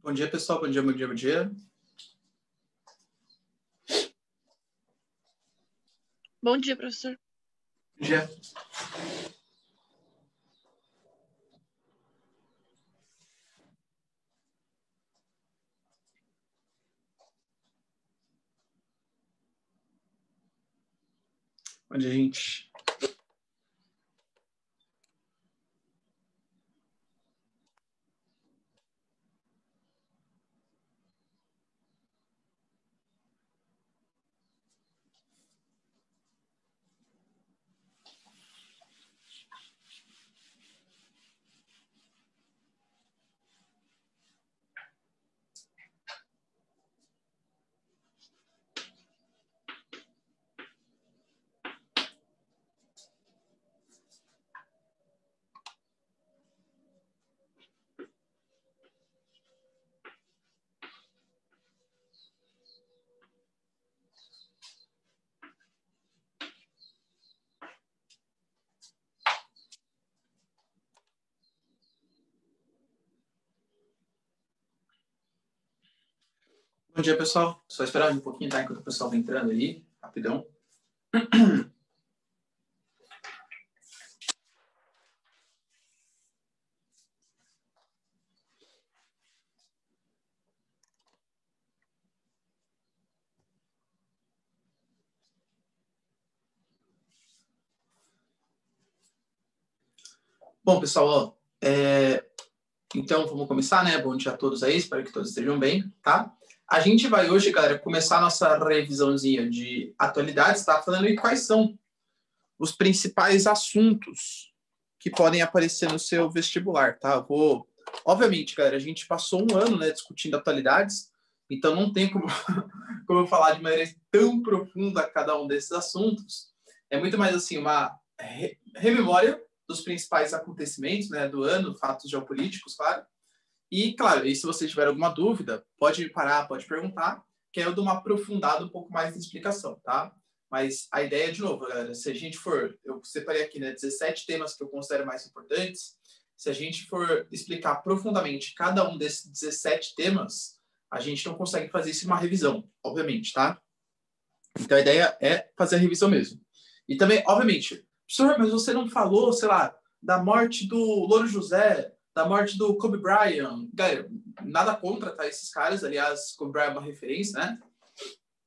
Bom dia, pessoal. Bom dia, bom dia, bom dia. Bom dia, professor. Bom dia. Bom dia, gente. Bom dia, pessoal. Só esperar um pouquinho, tá? Enquanto o pessoal vai entrando aí, rapidão. Bom, pessoal, ó, então vamos começar, né? Bom dia a todos aí, espero que todos estejam bem, tá? A gente vai hoje, galera, começar a nossa revisãozinha de atualidades, tá? Falando aí quais são os principais assuntos que podem aparecer no seu vestibular, tá? Obviamente, galera, a gente passou um ano, né, discutindo atualidades, então não tem como, como eu falar de maneira tão profunda cada um desses assuntos. É muito mais assim, uma rememória dos principais acontecimentos, né, do ano, fatos geopolíticos, claro. E, claro, e se você tiver alguma dúvida, pode parar, pode perguntar, que eu dou uma aprofundada um pouco mais de explicação, tá? Mas a ideia, de novo, galera, se a gente for... Eu separei aqui, né, 17 temas que eu considero mais importantes. Se a gente for explicar profundamente cada um desses 17 temas, a gente não consegue fazer isso em uma revisão, obviamente, tá? Então, a ideia é fazer a revisão mesmo. E também, obviamente, professor, mas você não falou, sei lá, da morte do Louro José, da morte do Kobe Bryant. Galera, nada contra, tá? Esses caras, aliás, Kobe Bryant é uma referência, né?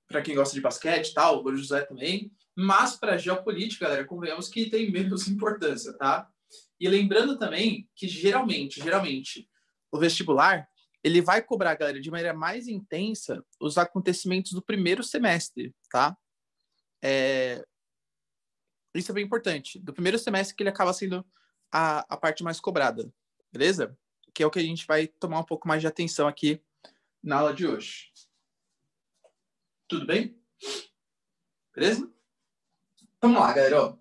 Para quem gosta de basquete e tal, o Louro José também. Mas para geopolítica, galera, convenhamos que tem menos importância, tá? E lembrando também que geralmente, o vestibular, ele vai cobrar, galera, de maneira mais intensa os acontecimentos do primeiro semestre, tá? Isso é bem importante. Do primeiro semestre que ele acaba sendo a parte mais cobrada, beleza? Que é o que a gente vai tomar um pouco mais de atenção aqui na aula de hoje. Tudo bem? Beleza? Vamos lá, galera. Ó,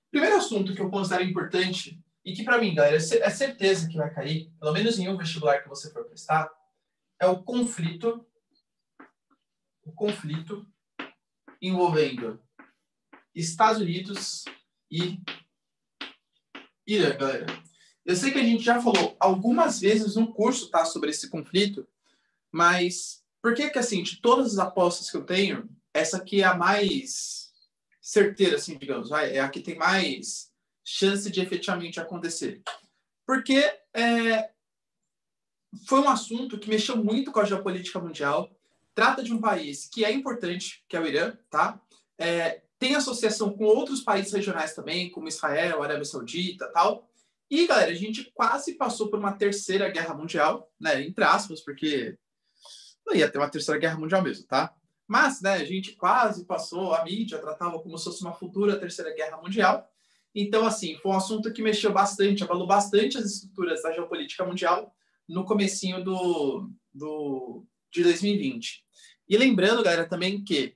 primeiro assunto que eu considero importante e que, para mim, galera, é certeza que vai cair, pelo menos em um vestibular que você for prestar, é o conflito envolvendo Estados Unidos e Irã, galera. Eu sei que a gente já falou algumas vezes no curso, tá, sobre esse conflito, mas por que assim, de todas as apostas que eu tenho, essa aqui é a mais certeira, assim, digamos, é a que tem mais chance de efetivamente acontecer? Porque foi um assunto que mexeu muito com a geopolítica mundial, trata de um país que é importante, que é o Irã, tá? Tem associação com outros países regionais também, como Israel, Arábia Saudita, tal. E, galera, a gente quase passou por uma terceira guerra mundial, né? Entre aspas, porque não ia ter uma terceira guerra mundial mesmo, tá? Mas, né, a gente quase passou, a mídia tratava como se fosse uma futura terceira guerra mundial. Então, assim, foi um assunto que mexeu bastante, abalou bastante as estruturas da geopolítica mundial no comecinho de 2020. E lembrando, galera, também que,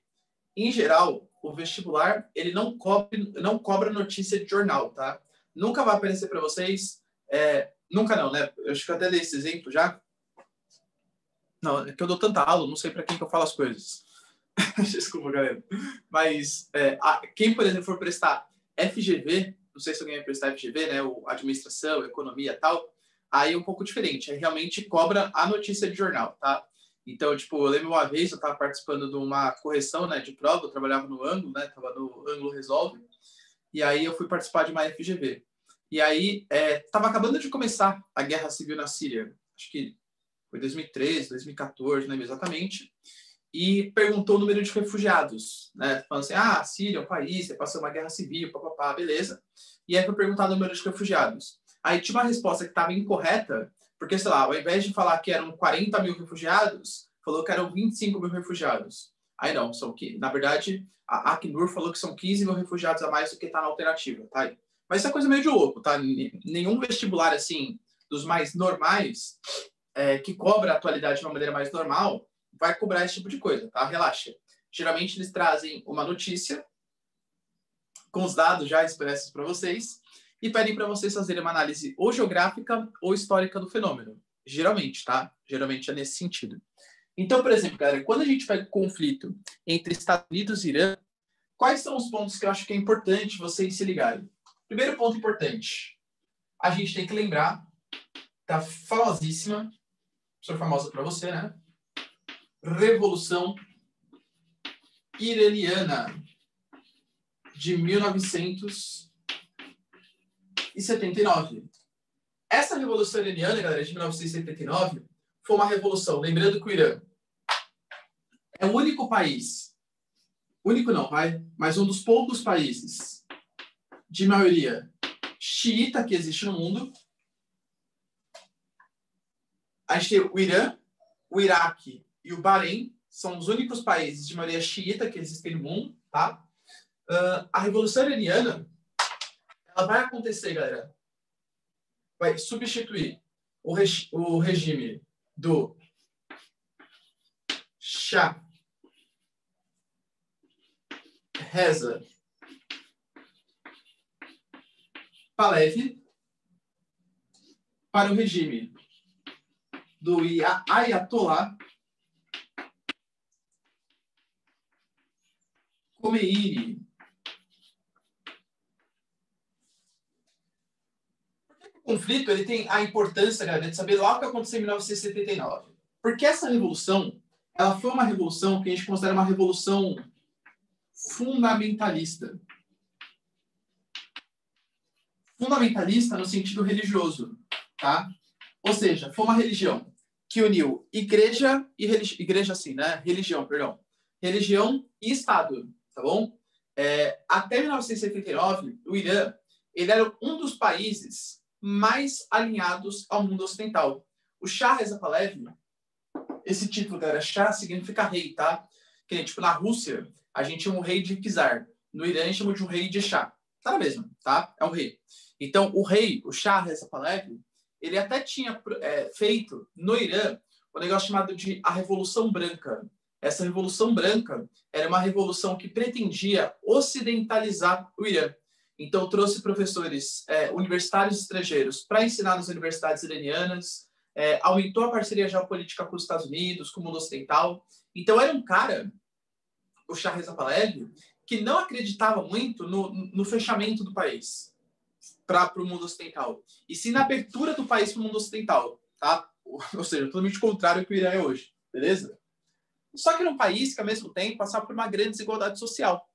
em geral, o vestibular, ele não cobra notícia de jornal, tá? Nunca vai aparecer para vocês, nunca não, né? Eu acho que eu até dei esse exemplo já. Não, é que eu dou tanta aula, não sei para quem que eu falo as coisas. Desculpa, galera. Mas quem, por exemplo, for prestar FGV, não sei se alguém vai prestar FGV, né? Ou administração, economia e tal, aí é um pouco diferente. Aí realmente cobra a notícia de jornal, tá? Então, tipo, eu lembro uma vez, eu estava participando de uma correção, né, de prova, eu trabalhava no Ângulo, né, estava no Ângulo Resolve, e aí eu fui participar de uma FGV. E aí, estava acabando de começar a guerra civil na Síria, acho que foi 2013, 2014, não lembro exatamente, e perguntou o número de refugiados, né, falando assim, a Síria é um país, passou uma guerra civil, papapá, beleza. E aí foi perguntado o número de refugiados. Aí tinha uma resposta que estava incorreta, porque, sei lá, ao invés de falar que eram 40 mil refugiados, falou que eram 25 mil refugiados. Aí não, são que, na verdade, a Acnur falou que são 15 mil refugiados a mais do que está na alternativa, tá? Mas isso é coisa meio de louco, tá? Nenhum vestibular, assim, dos mais normais, que cobra a atualidade de uma maneira mais normal, vai cobrar esse tipo de coisa, tá? Relaxa. Geralmente eles trazem uma notícia com os dados já expressos para vocês e pedem para vocês fazerem uma análise ou geográfica ou histórica do fenômeno. Geralmente, tá? Geralmente é nesse sentido. Então, por exemplo, galera, quando a gente pega o conflito entre Estados Unidos e Irã, quais são os pontos que eu acho que é importante vocês se ligarem? Primeiro ponto importante, a gente tem que lembrar da famosíssima, sou famosa para você, né? Revolução Iraniana de 1979. Essa Revolução Iraniana, galera, de 1979, foi uma revolução, lembrando que o Irã é o único país, único não, vai, mas um dos poucos países de maioria xiita que existe no mundo. A gente tem o Irã, o Iraque e o Bahrein, são os únicos países de maioria xiita que existem no mundo, tá? A Revolução Iraniana, ela vai acontecer, galera, vai substituir o regime do Shah Reza Pahlavi para o regime do Ayatollah Khomeini. O conflito ele tem a importância, galera, de saber lá o que aconteceu em 1979. Porque essa revolução, ela foi uma revolução que a gente considera uma revolução fundamentalista. Fundamentalista no sentido religioso, tá? Ou seja, foi uma religião que uniu igreja e igreja assim, né? Religião, perdão. Religião e Estado, tá bom? Até 1979, o Irã, ele era um dos países mais alinhados ao mundo ocidental. O Shah Reza Pahlavi, esse título, galera, Shah significa rei, tá? Que tipo, na Rússia, a gente chama um rei de czar. No Irã, a gente chama de um rei de Shah. Tá na mesma, tá? É um rei. Então, o rei, o Shah Reza Pahlavi, ele até tinha feito no Irã um negócio chamado de a Revolução Branca. Essa Revolução Branca era uma revolução que pretendia ocidentalizar o Irã. Então, trouxe professores universitários estrangeiros para ensinar nas universidades iranianas, aumentou a parceria geopolítica com os Estados Unidos, com o mundo ocidental. Então, era um cara, o Shah Reza Pahlavi, que não acreditava muito no fechamento do país para o mundo ocidental, e sim na abertura do país para o mundo ocidental, tá? Ou seja, totalmente contrário ao que o Irã é hoje, beleza? Só que era um país que, ao mesmo tempo, passava por uma grande desigualdade social.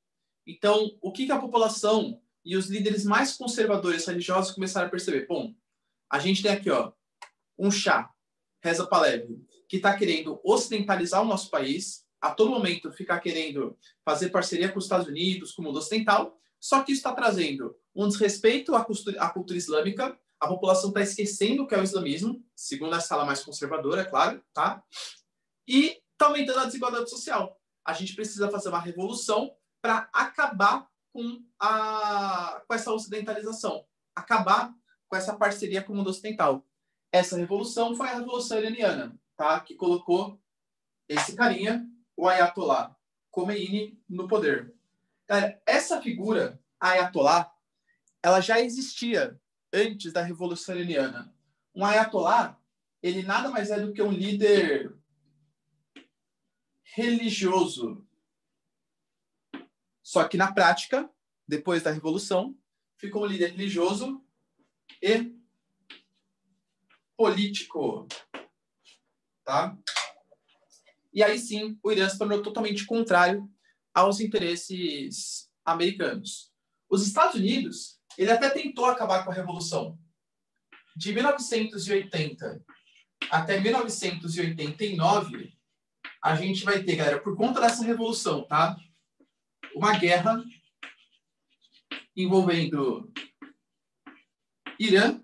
Então, o que a população e os líderes mais conservadores religiosos começaram a perceber? Bom, a gente tem aqui, ó, um Shah Reza Pahlavi, que está querendo ocidentalizar o nosso país, a todo momento ficar querendo fazer parceria com os Estados Unidos, com o mundo ocidental, só que isso está trazendo um desrespeito à cultura islâmica, a população está esquecendo o que é o islamismo, segundo essa ala mais conservadora, é claro, tá? E está aumentando a desigualdade social. A gente precisa fazer uma revolução para acabar com essa ocidentalização, acabar com essa parceria com o mundo ocidental. Essa revolução foi a Revolução Iraniana, tá? Que colocou esse carinha, o Ayatollah Khomeini, no poder. Essa figura, Ayatollah, ela já existia antes da Revolução Iraniana. Um Ayatollah, ele nada mais é do que um líder religioso. Só que na prática, depois da Revolução, ficou um líder religioso e político, tá? E aí sim, o Irã se tornou totalmente contrário aos interesses americanos. Os Estados Unidos, ele até tentou acabar com a Revolução. De 1980 até 1989, a gente vai ter, galera, por conta dessa revolução, tá? Uma guerra envolvendo Irã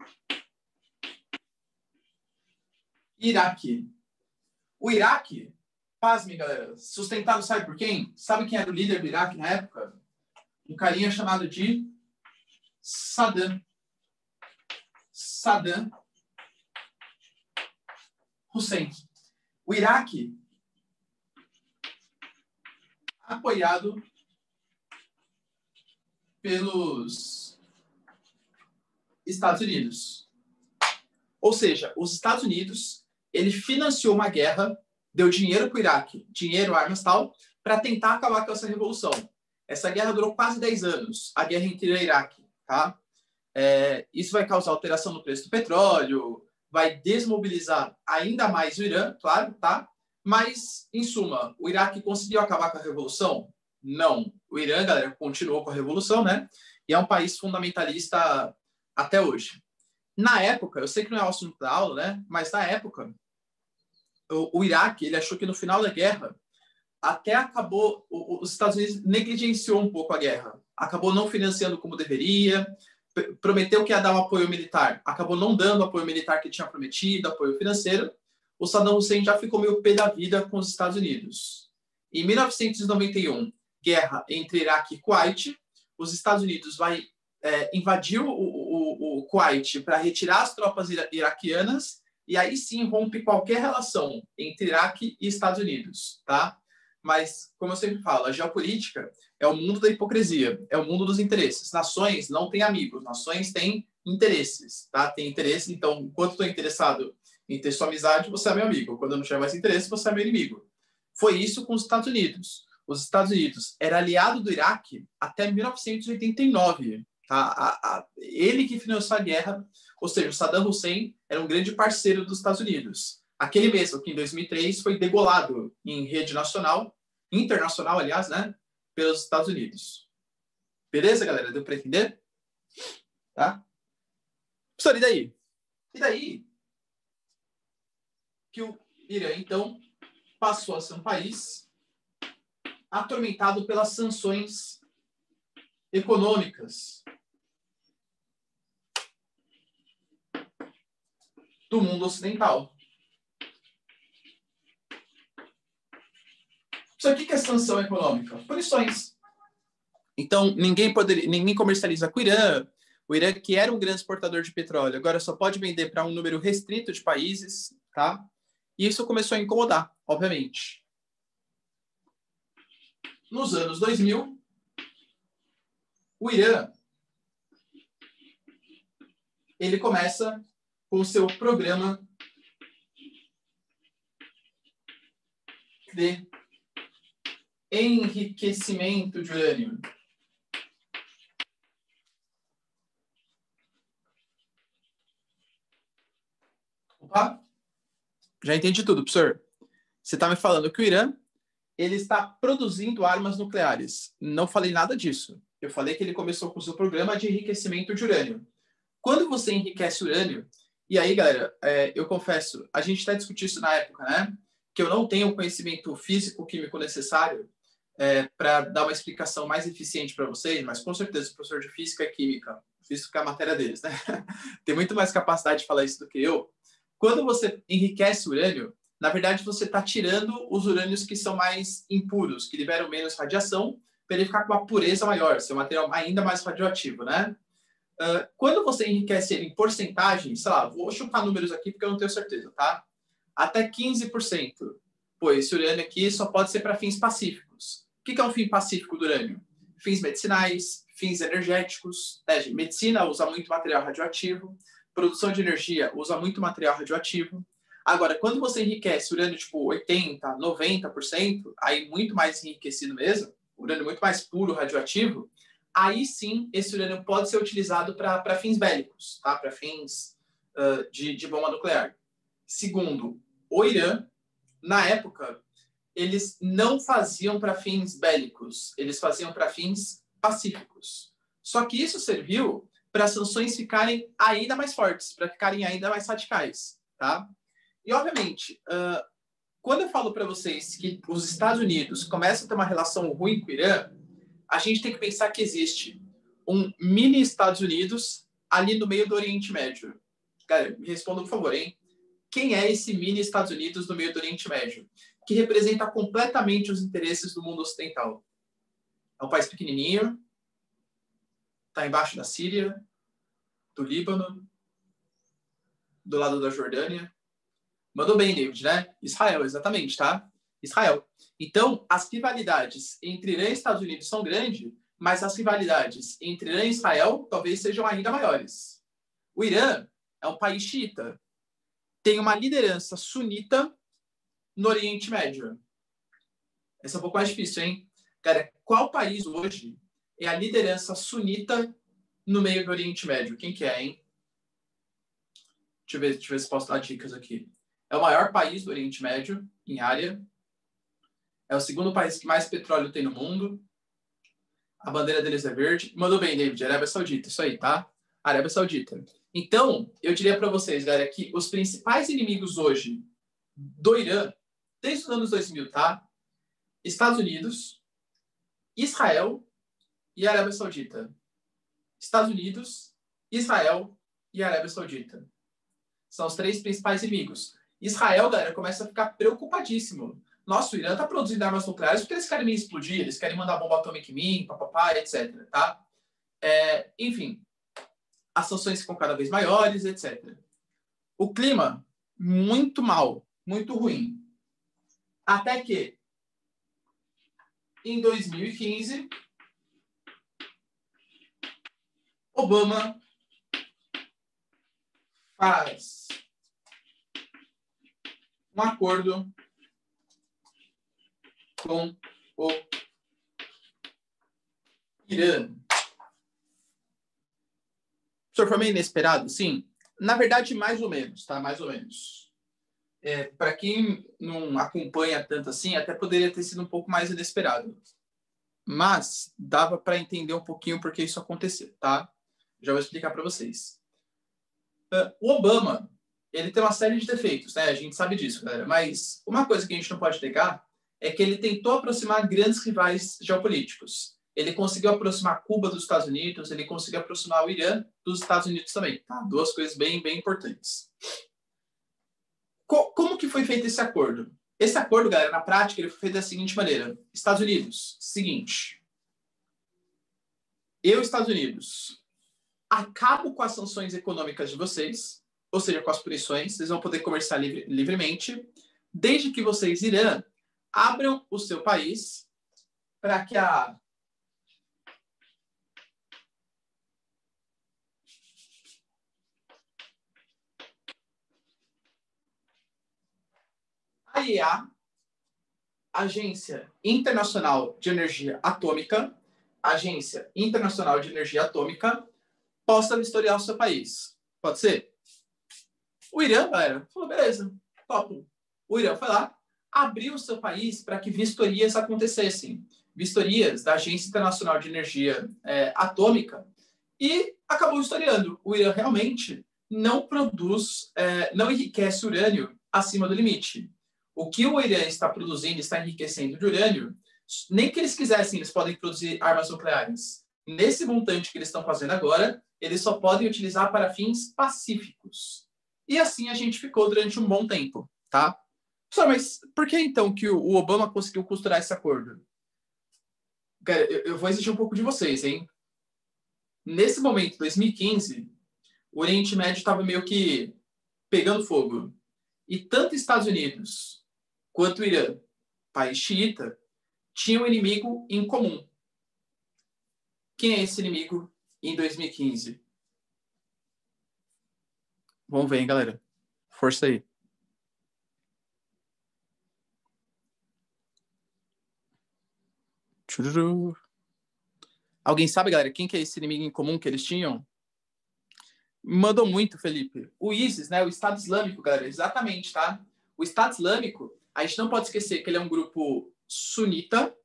e Iraque. O Iraque, pasmem, galera, sustentado, sabe por quem? Sabe quem era o líder do Iraque na época? Um carinha chamado de Saddam Hussein. O Iraque, apoiado pelos Estados Unidos. Ou seja, os Estados Unidos, ele financiou uma guerra, deu dinheiro para o Iraque, dinheiro, armas e tal, para tentar acabar com essa revolução. Essa guerra durou quase 10 anos, a guerra entre Irã e Iraque, tá? Isso vai causar alteração no preço do petróleo, vai desmobilizar ainda mais o Irã, claro, tá? Mas, em suma, o Iraque conseguiu acabar com a revolução? Não. O Irã, galera, continuou com a revolução, né? E é um país fundamentalista até hoje. Na época, eu sei que não é o assunto da aula, né? Mas na época, o Iraque, ele achou que no final da guerra, até acabou, os Estados Unidos negligenciou um pouco a guerra. Acabou não financiando como deveria, prometeu que ia dar um apoio militar, acabou não dando o apoio militar que tinha prometido, apoio financeiro. O Saddam Hussein já ficou meio pé da vida com os Estados Unidos. Em 1991, guerra entre Iraque e Kuwait, os Estados Unidos vai invadir o Kuwait para retirar as tropas iraquianas, e aí sim rompe qualquer relação entre Iraque e Estados Unidos, tá? Mas, como eu sempre falo, a geopolítica é o mundo da hipocrisia, é o mundo dos interesses. Nações não têm amigos, nações têm interesses, tá? Tem interesse, então, enquanto estou interessado em ter sua amizade, você é meu amigo. Quando eu não tiver mais interesse, você é meu inimigo. Foi isso com os Estados Unidos. Os Estados Unidos era aliado do Iraque até 1989. Tá? Ele que financiou a guerra, ou seja, o Saddam Hussein era um grande parceiro dos Estados Unidos. Aquele mesmo que em 2003 foi degolado em rede nacional, internacional, aliás, né, pelos Estados Unidos. Beleza, galera? Deu para entender? Tá? Professor, e daí? E daí que o Irã, então, passou a ser um país atormentado pelas sanções econômicas do mundo ocidental. Isso aqui que é sanção econômica? Punições. Então, ninguém comercializa com o Irã. O Irã, que era um grande exportador de petróleo, agora só pode vender para um número restrito de países, tá? E isso começou a incomodar, obviamente. Nos anos 2000, o Irã, ele começa com o seu programa de enriquecimento de urânio. Opa! Já entendi tudo, professor. Você está me falando que o Irã ele está produzindo armas nucleares. Não falei nada disso. Eu falei que ele começou com o seu programa de enriquecimento de urânio. Quando você enriquece urânio, e aí, galera, eu confesso, a gente até discutiu isso na época, né? Que eu não tenho o conhecimento físico-químico necessário para dar uma explicação mais eficiente para vocês, mas com certeza o professor de física e química, física é a matéria deles, né? Tem muito mais capacidade de falar isso do que eu. Quando você enriquece urânio, na verdade você está tirando os urânios que são mais impuros, que liberam menos radiação, para ele ficar com uma pureza maior, ser um material ainda mais radioativo, né? Quando você enriquece ele em porcentagem, sei lá, vou chutar números aqui porque eu não tenho certeza, tá? Até 15%. Pô, esse urânio aqui só pode ser para fins pacíficos. O que é um fim pacífico do urânio? Fins medicinais, fins energéticos. Medicina usa muito material radioativo. Produção de energia usa muito material radioativo. Agora, quando você enriquece urânio tipo 80%, 90%, aí muito mais enriquecido mesmo, urânio muito mais puro, radioativo, aí sim esse urânio pode ser utilizado para fins bélicos, tá? Para fins de bomba nuclear. Segundo, o Irã, na época, eles não faziam para fins bélicos, eles faziam para fins pacíficos. Só que isso serviu para as sanções ficarem ainda mais fortes, para ficarem ainda mais radicais, tá? E, obviamente, quando eu falo para vocês que os Estados Unidos começam a ter uma relação ruim com o Irã, a gente tem que pensar que existe um mini Estados Unidos ali no meio do Oriente Médio. Cara, me respondam, por favor, hein? Quem é esse mini Estados Unidos no meio do Oriente Médio? Que representa completamente os interesses do mundo ocidental. É um país pequenininho, está embaixo da Síria, do Líbano, do lado da Jordânia. Mandou bem, David, né? Israel, exatamente, tá? Israel. Então, as rivalidades entre Irã e Estados Unidos são grandes, mas as rivalidades entre Irã e Israel talvez sejam ainda maiores. O Irã é um país xiita. Tem uma liderança sunita no Oriente Médio. Essa é um pouco mais difícil, hein? Cara, qual país hoje é a liderança sunita no meio do Oriente Médio? Quem que é, hein? Deixa eu ver se posso dar dicas aqui. É o maior país do Oriente Médio em área. É o segundo país que mais petróleo tem no mundo. A bandeira deles é verde. Mandou bem, David. Arábia Saudita. Isso aí, tá? Arábia Saudita. Então, eu diria para vocês, galera, que os principais inimigos hoje do Irã, desde os anos 2000, tá? Estados Unidos, Israel e Arábia Saudita. Estados Unidos, Israel e Arábia Saudita. São os três principais inimigos. Israel, galera, começa a ficar preocupadíssimo. Nossa, o Irã está produzindo armas nucleares porque eles querem me explodir, eles querem mandar bomba atômica em mim, papapá, etc. Tá? Enfim, as sanções ficam cada vez maiores, etc. O clima, muito mal, muito ruim. Até que, em 2015, Obama faz um acordo com o Irã. O senhor foi meio inesperado? Sim. Na verdade, mais ou menos, tá? Mais ou menos. Para quem não acompanha tanto assim, até poderia ter sido um pouco mais inesperado. Mas dava para entender um pouquinho porque isso aconteceu, tá? Já vou explicar para vocês. O Obama, ele tem uma série de defeitos, né? A gente sabe disso, galera. Mas uma coisa que a gente não pode negar é que ele tentou aproximar grandes rivais geopolíticos. Ele conseguiu aproximar Cuba dos Estados Unidos, ele conseguiu aproximar o Irã dos Estados Unidos também, tá? Duas coisas bem, bem importantes. Como que foi feito esse acordo? Esse acordo, galera, na prática, ele foi feito da seguinte maneira. Estados Unidos, seguinte. Eu, Estados Unidos, acabo com as sanções econômicas de vocês, ou seja, com as punições, vocês vão poder comerciar livremente, desde que vocês, Irã, abram o seu país para que a AIEA, Agência Internacional de Energia Atômica, possa vistoriar o seu país. Pode ser? O Irã, galera, falou, beleza, top. O Irã foi lá, abriu o seu país para que vistorias acontecessem. Vistorias da Agência Internacional de Energia Atômica, e acabou vistoriando. O Irã realmente não produz, não enriquece urânio acima do limite. O que o Irã está produzindo, está enriquecendo de urânio, nem que eles quisessem, eles podem produzir armas nucleares. Nesse montante que eles estão fazendo agora, eles só podem utilizar para fins pacíficos. E assim a gente ficou durante um bom tempo, tá? Só, mas por que então que o Obama conseguiu costurar esse acordo? Cara, eu vou exigir um pouco de vocês, hein? Nesse momento, 2015, o Oriente Médio estava meio que pegando fogo. E tanto Estados Unidos quanto o Irã, país xiita, tinham um inimigo em comum. Quem é esse inimigo em 2015? Vamos ver, hein, galera? Força aí. Chururu. Alguém sabe, galera, quem que é esse inimigo em comum que eles tinham? Mandou muito, Felipe. O ISIS, né? O Estado Islâmico, galera, exatamente, tá? O Estado Islâmico, a gente não pode esquecer que ele é um grupo sunita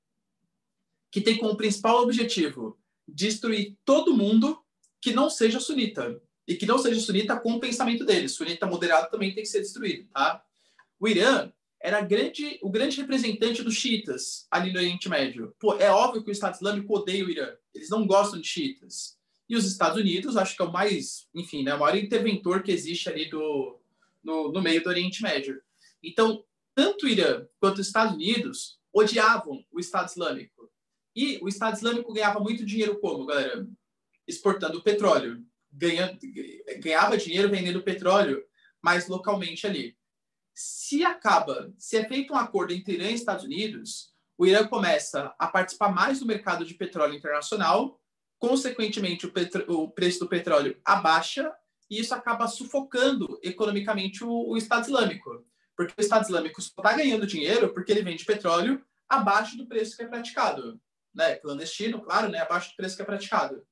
que tem como principal objetivo destruir todo mundo que não seja sunita. E que não seja sunita com o pensamento dele. Sunita moderado também tem que ser destruído, tá? O Irã era o grande representante dos xiitas ali no Oriente Médio. Pô, é óbvio que o Estado Islâmico odeia o Irã. Eles não gostam de xiitas. E os Estados Unidos, acho que é o mais, enfim, né, o maior interventor que existe ali no meio do Oriente Médio. Então, tanto o Irã quanto os Estados Unidos odiavam o Estado Islâmico. E o Estado Islâmico ganhava muito dinheiro como, galera? Exportando petróleo. Ganhava dinheiro vendendo petróleo, mas localmente ali. Se é feito um acordo entre Irã e Estados Unidos, o Irã começa a participar mais do mercado de petróleo internacional, consequentemente o preço do petróleo abaixa e isso acaba sufocando economicamente o Estado Islâmico. Porque o Estado Islâmico só está ganhando dinheiro porque ele vende petróleo abaixo do preço que é praticado. Né? Clandestino, claro, né? Abaixo do preço que é praticado.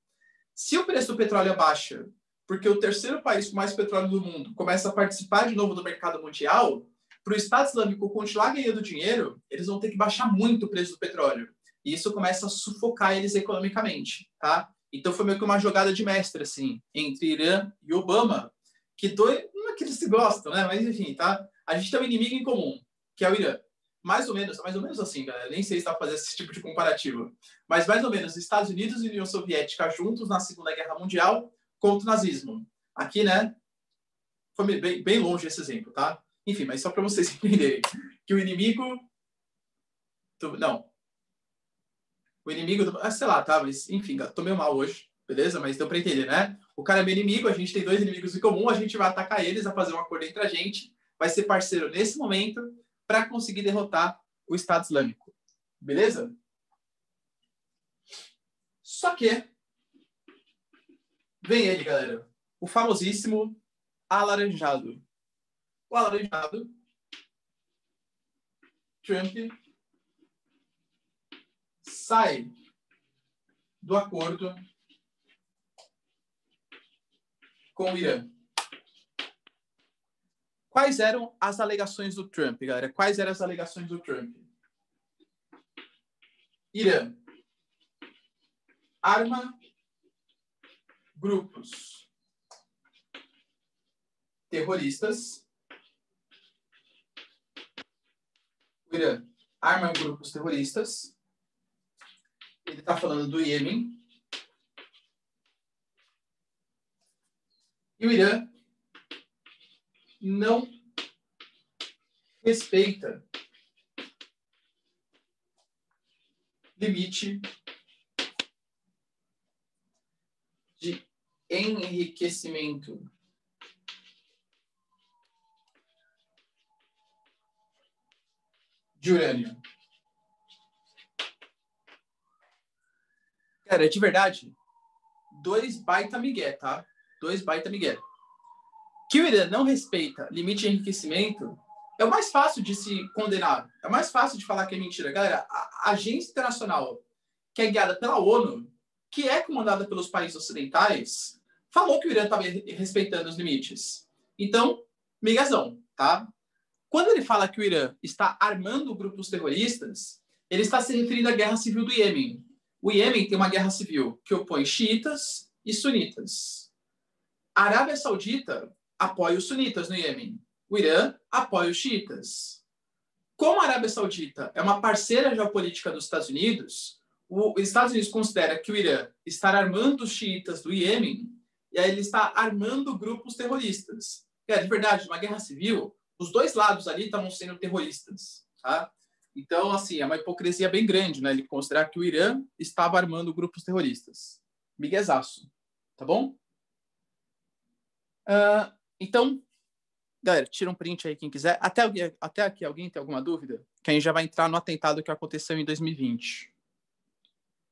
Se o preço do petróleo abaixa porque o terceiro país com mais petróleo do mundo começa a participar de novo do mercado mundial, para o Estado Islâmico continuar ganhando dinheiro, eles vão ter que baixar muito o preço do petróleo. E isso começa a sufocar eles economicamente, tá? Então foi meio que uma jogada de mestre, assim, entre Irã e Obama, que não é que eles se gostam, né? Mas enfim, tá? A gente tem um inimigo em comum, que é o Irã. Mais ou menos assim, galera. Nem sei se dá para fazer esse tipo de comparativo. Mas mais ou menos, Estados Unidos e União Soviética juntos na Segunda Guerra Mundial contra o nazismo. Aqui, né, foi bem longe esse exemplo, tá? Enfim, mas só para vocês entenderem que o inimigo... Não. O inimigo... sei lá, tá? Mas, enfim, tô meio mal hoje, beleza? Mas deu para entender, né? O cara é meu inimigo, a gente tem dois inimigos em comum, a gente vai atacar eles, a fazer um acordo entre a gente, vai ser parceiro nesse momento para conseguir derrotar o Estado Islâmico. Beleza? Só que vem ele, galera. O famosíssimo alaranjado. O alaranjado, Trump, sai do acordo com o Irã. Quais eram as alegações do Trump, galera? Quais eram as alegações do Trump? Irã arma grupos terroristas. O Irã arma grupos terroristas. Ele está falando do Iêmen. E o Irã não respeita limite de enriquecimento de urânio. Cara, de verdade, 2 baita migué, tá? 2 baita migué. Que o Irã não respeita limite de enriquecimento é o mais fácil de se condenar. É o mais fácil de falar que é mentira. Galera, a agência internacional, que é guiada pela ONU, que é comandada pelos países ocidentais, falou que o Irã estava respeitando os limites. Então, migazão, tá? Quando ele fala que o Irã está armando grupos terroristas, ele está se referindo à guerra civil do Iêmen. O Iêmen tem uma guerra civil que opõe xiitas e sunitas. A Arábia Saudita apoia os sunitas no Iêmen. O Irã apoia os xiitas. Como a Arábia Saudita é uma parceira geopolítica dos Estados Unidos, os Estados Unidos considera que o Irã está armando os xiitas do Iêmen e aí ele está armando grupos terroristas. De verdade, uma guerra civil, os dois lados ali estavam sendo terroristas, tá? Então, assim, é uma hipocrisia bem grande, né? Ele considerar que o Irã estava armando grupos terroristas. Miguezaço, tá bom? Então, galera, tira um print aí quem quiser. Até aqui, alguém tem alguma dúvida? Que a gente já vai entrar no atentado que aconteceu em 2020.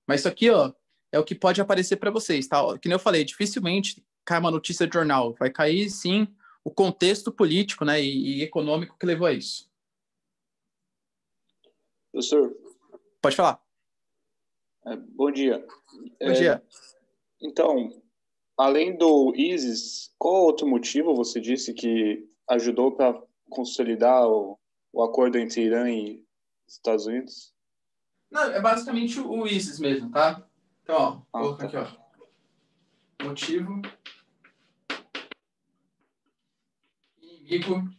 Mas isso aqui, ó, é o que pode aparecer para vocês, tá? Que nem eu falei, dificilmente cai uma notícia de jornal. Vai cair, sim, o contexto político, né, e econômico que levou a isso. Professor. Pode falar. Bom dia. Bom dia. Então, além do ISIS, qual outro motivo você disse que ajudou para consolidar o acordo entre Irã e Estados Unidos? Não, é basicamente o ISIS mesmo, tá? Então, ó, vou colocar aqui, ó. Motivo. Inimigo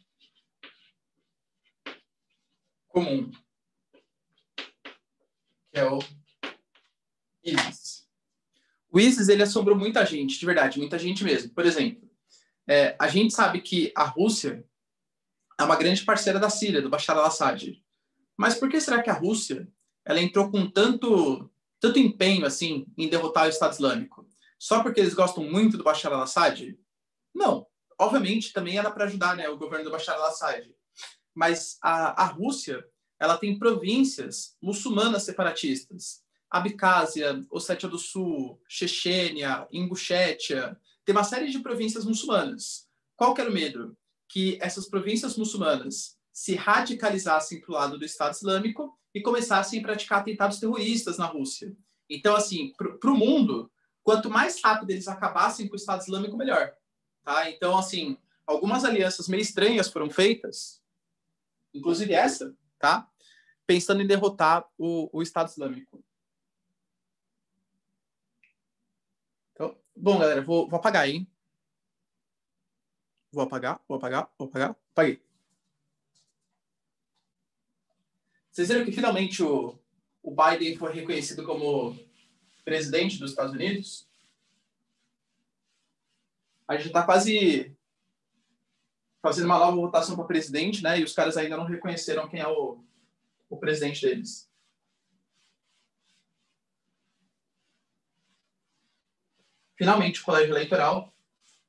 comum. Que é o ISIS. O ISIS, ele assombrou muita gente, de verdade, muita gente mesmo. Por exemplo, a gente sabe que a Rússia é uma grande parceira da Síria, do Bashar al-Assad. Mas por que será que a Rússia ela entrou com tanto empenho assim em derrotar o Estado Islâmico? Só porque eles gostam muito do Bashar al-Assad? Não. Obviamente, também era para ajudar, né, o governo do Bashar al-Assad. Mas a Rússia ela tem províncias muçulmanas separatistas. Abcásia, Ossétia do Sul, Chechênia, Ingushétia. Tem uma série de províncias muçulmanas. Qual que era o medo? Que essas províncias muçulmanas se radicalizassem para o lado do Estado Islâmico e começassem a praticar atentados terroristas na Rússia. Então, assim, para o mundo, quanto mais rápido eles acabassem com o Estado Islâmico, melhor. Tá? Então, assim, algumas alianças meio estranhas foram feitas, inclusive essa, tá? Pensando em derrotar o Estado Islâmico. Então, bom, galera, vou apagar, hein? Vou apagar. Apaguei. Vocês viram que finalmente o Biden foi reconhecido como presidente dos Estados Unidos? A gente está quase fazendo uma nova votação para presidente, né? E os caras ainda não reconheceram quem é o presidente deles. Finalmente, o colégio eleitoral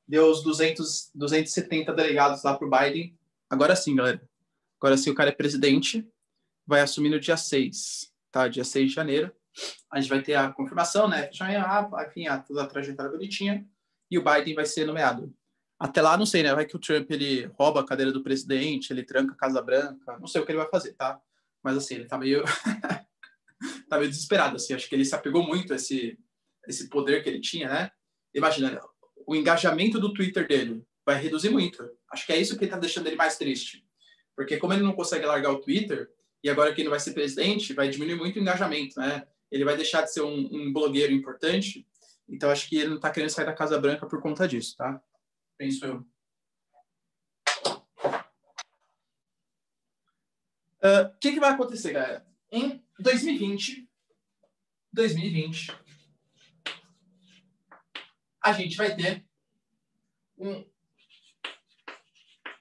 deu os 270 delegados lá para o Biden. Agora sim, galera. Agora sim, o cara é presidente. Vai assumir no dia 6, tá? Dia 6 de janeiro. A gente vai ter a confirmação, né? Enfim, toda a trajetória bonitinha. E o Biden vai ser nomeado. Até lá, não sei, né? Vai que o Trump, ele rouba a cadeira do presidente, ele tranca a Casa Branca. Não sei o que ele vai fazer, tá? Mas, assim, ele tá meio... tá meio desesperado, assim. Acho que ele se apegou muito a esse poder que ele tinha, né? Imagina, o engajamento do Twitter dele vai reduzir muito. Acho que é isso que tá deixando ele mais triste. Porque como ele não consegue largar o Twitter, e agora que ele vai ser presidente, vai diminuir muito o engajamento, né? Ele vai deixar de ser um blogueiro importante. Então, acho que ele não tá querendo sair da Casa Branca por conta disso, tá? Penso eu. O que vai acontecer, galera? Em 2020, a gente vai ter um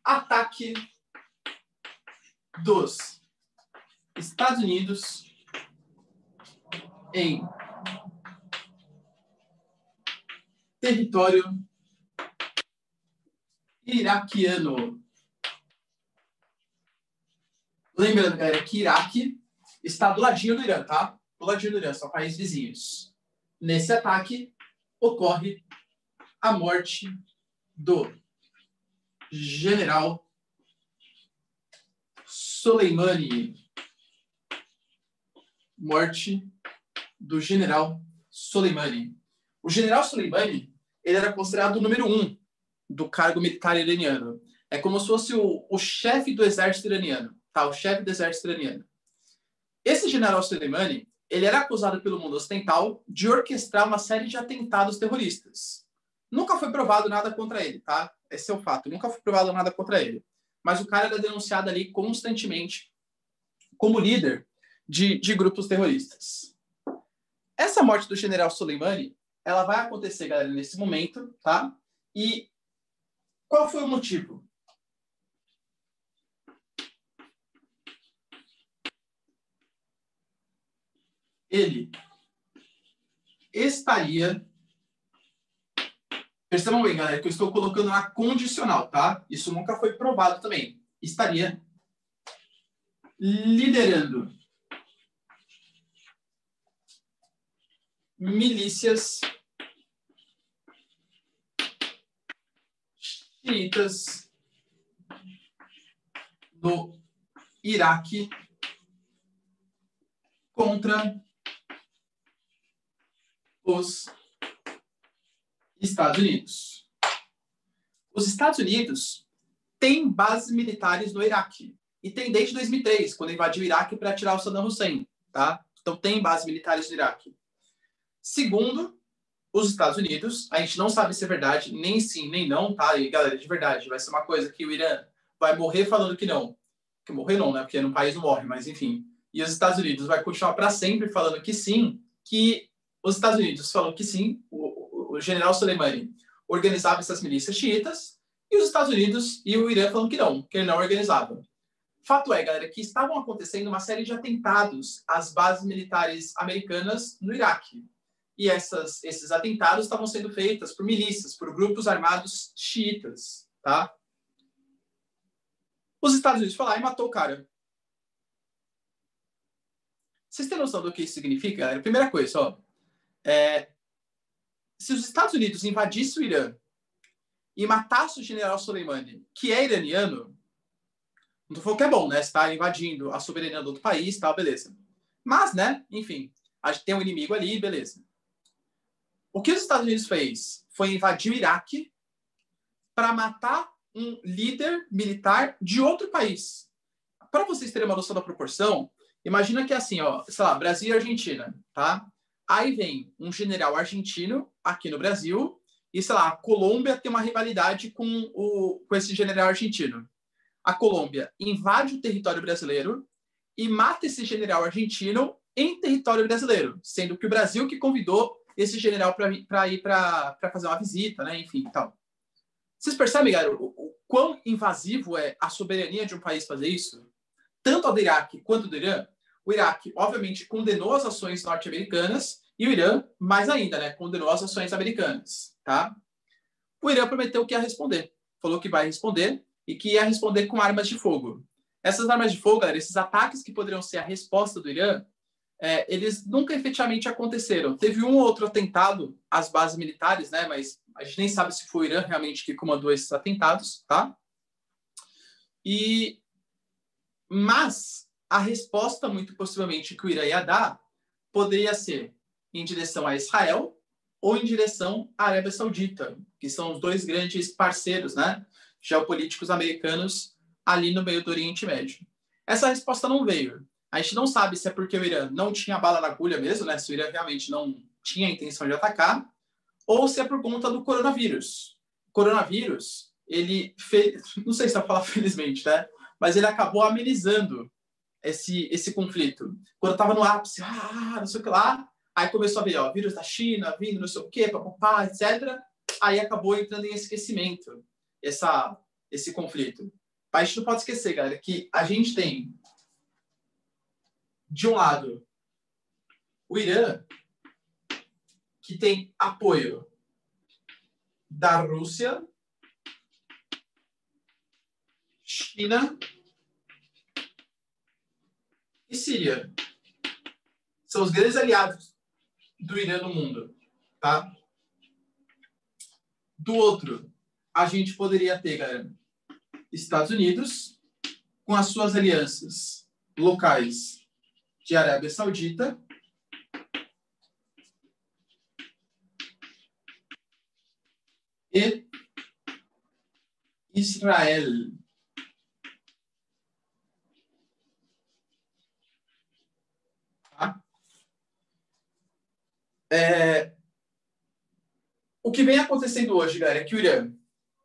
ataque dos Estados Unidos em território iraquiano. Lembrando, galera, que Iraque está do ladinho do Irã, tá? Do ladinho do Irã, são países vizinhos. Nesse ataque, ocorre a morte do general Soleimani. Morte do general Soleimani. O general Soleimani, ele era considerado o número 1 do cargo militar iraniano. É como se fosse o chefe do exército iraniano, tá? O chefe do exército iraniano. Esse general Soleimani, ele era acusado pelo mundo ocidental de orquestrar uma série de atentados terroristas. Nunca foi provado nada contra ele, tá? Esse é o fato. Nunca foi provado nada contra ele. Mas o cara era denunciado ali constantemente como líder de grupos terroristas. Essa morte do general Soleimani, ela vai acontecer, galera, nesse momento, tá? E qual foi o motivo? Ele estaria... Percebam bem, galera, que eu estou colocando na condicional, tá? Isso nunca foi provado também. Estaria liderando milícias xiitas no Iraque contra os Estados Unidos. Os Estados Unidos têm bases militares no Iraque. E tem desde 2003, quando invadiu o Iraque para tirar o Saddam Hussein. Tá? Então, tem bases militares no Iraque. Segundo, os Estados Unidos, a gente não sabe se é verdade, nem sim, nem não, tá? E, galera, de verdade, vai ser uma coisa que o Irã vai morrer falando que não. Que morrer não, né? Porque no país não morre, mas enfim. E os Estados Unidos vai continuar para sempre falando que sim, que os Estados Unidos falou que sim, o general Soleimani organizava essas milícias xiitas, e os Estados Unidos e o Irã falando que ele não organizava. Fato é, galera, que estavam acontecendo uma série de atentados às bases militares americanas no Iraque. E esses atentados estavam sendo feitos por milícias, por grupos armados xiitas, tá? Os Estados Unidos foram lá e matou o cara. Vocês têm noção do que isso significa, galera? Primeira coisa, ó. Se os Estados Unidos invadissem o Irã e matassem o general Soleimani, que é iraniano, não tô falando que é bom, né? Você está invadindo a soberania do outro país, tal, beleza. Mas, né? Enfim, a gente tem um inimigo ali, beleza. O que os Estados Unidos fez foi invadir o Iraque para matar um líder militar de outro país. Para vocês terem uma noção da proporção, imagina que é assim, ó, sei lá, Brasil e Argentina, tá? Aí vem um general argentino aqui no Brasil e, sei lá, a Colômbia tem uma rivalidade com esse general argentino. A Colômbia invade o território brasileiro e mata esse general argentino em território brasileiro, sendo que o Brasil que convidou esse general para ir para fazer uma visita, né? Enfim, tal. Vocês percebem, galera, o quão invasivo é a soberania de um país fazer isso? Tanto a do Iraque quanto do Irã. O Iraque, obviamente, condenou as ações norte-americanas e o Irã, mais ainda, né? Condenou as ações americanas, tá? O Irã prometeu que ia responder. Falou que vai responder e que ia responder com armas de fogo. Essas armas de fogo, galera, esses ataques que poderiam ser a resposta do Irã, eles nunca efetivamente aconteceram. Teve um ou outro atentado às bases militares, né? Mas a gente nem sabe se foi o Irã realmente que comandou esses atentados, tá? Mas a resposta, muito possivelmente, que o Irã ia dar poderia ser em direção a Israel ou em direção à Arábia Saudita, que são os dois grandes parceiros, né, geopolíticos americanos ali no meio do Oriente Médio. Essa resposta não veio. A gente não sabe se é porque o Irã não tinha bala na agulha mesmo, né, se o Irã realmente não tinha a intenção de atacar, ou se é por conta do coronavírus. O coronavírus, ele fez, não sei se eu falar felizmente, né, mas ele acabou amenizando esse conflito. Quando estava no ápice, não sei o que lá, aí começou a ver, ó, vírus da China, vindo não sei o quê, papapá, etc. Aí acabou entrando em esquecimento esse conflito. Mas a gente não pode esquecer, galera, que a gente tem, de um lado, o Irã, que tem apoio da Rússia, China e Síria. São os grandes aliados do Irã no mundo, tá? Do outro, a gente poderia ter, galera, Estados Unidos com as suas alianças locais de Arábia Saudita e Israel. Tá? O que vem acontecendo hoje, galera, é que o Irã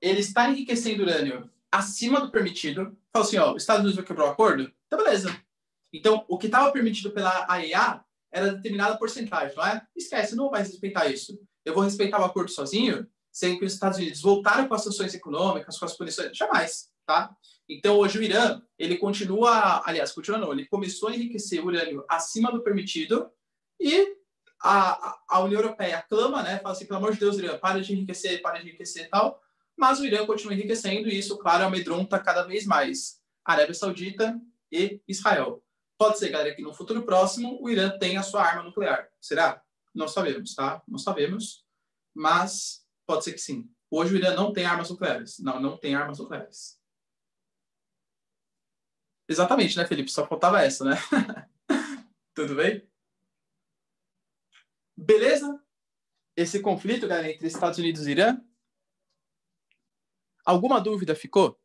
ele está enriquecendo urânio acima do permitido. Fala assim, ó, os Estados Unidos vai quebrar o acordo? Então, beleza. Então, o que estava permitido pela AEA era determinada porcentagem, não é? Esquece, não vai respeitar isso. Eu vou respeitar o acordo sozinho, sendo que os Estados Unidos voltaram com as sanções econômicas, com as punições. Jamais, tá? Então, hoje o Irã, ele continua, aliás, continua não, ele começou a enriquecer urânio acima do permitido e a União Europeia clama, né? Fala assim, pelo amor de Deus, Irã, para de enriquecer e tal. Mas o Irã continua enriquecendo e isso, claro, amedronta cada vez mais a Arábia Saudita e Israel. Pode ser, galera, que no futuro próximo o Irã tenha a sua arma nuclear. Será? Não sabemos, tá? Não sabemos, mas pode ser que sim. Hoje o Irã não tem armas nucleares. Não tem armas nucleares. Exatamente, né, Felipe? Só faltava essa, né? Tudo bem? Beleza? esse conflito, galera, entre Estados Unidos e Irã? Alguma dúvida ficou?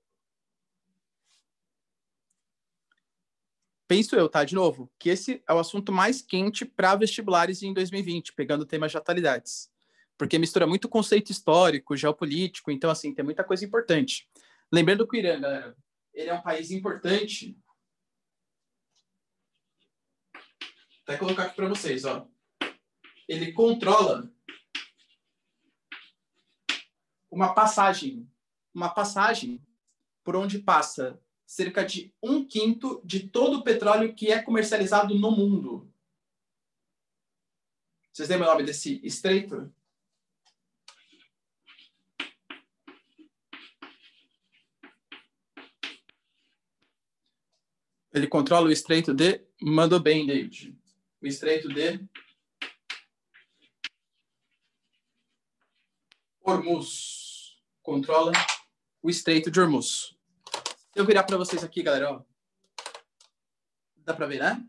Penso eu, tá? De novo, que esse é o assunto mais quente para vestibulares em 2020, pegando temas de atualidades. Porque mistura muito conceito histórico, geopolítico, então, assim, tem muita coisa importante. Lembrando que o Irã, galera, ele é um país importante. Vou até colocar aqui para vocês, ó. Ele controla uma passagem por onde passa cerca de 1/5 de todo o petróleo que é comercializado no mundo. Vocês lembram o nome desse estreito? Ele controla o estreito de... Mandou bem, David. O estreito de Hormuz. Controla o estreito de Hormuz. Eu virar para vocês aqui, galera, ó. Dá para ver, né?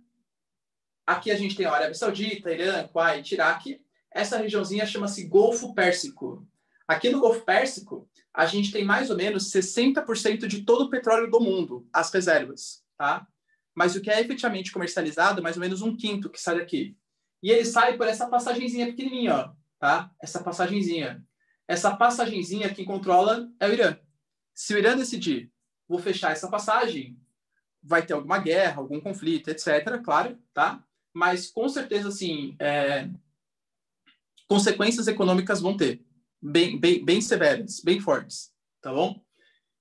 Aqui a gente tem a Arábia Saudita, Irã, Kuwait, Iraque. Essa regiãozinha chama-se Golfo Pérsico. Aqui no Golfo Pérsico, a gente tem mais ou menos 60% de todo o petróleo do mundo, as reservas, tá? Mas o que é efetivamente comercializado, mais ou menos 1/5 que sai daqui. E ele sai por essa passagenzinha pequenininha, ó, tá? Essa passagenzinha. Essa passagenzinha quem controla é o Irã. Se o Irã decidir, vou fechar essa passagem, vai ter alguma guerra, algum conflito, etc., claro, tá? Mas, com certeza, assim, consequências econômicas vão ter. Bem severas, bem fortes, tá bom?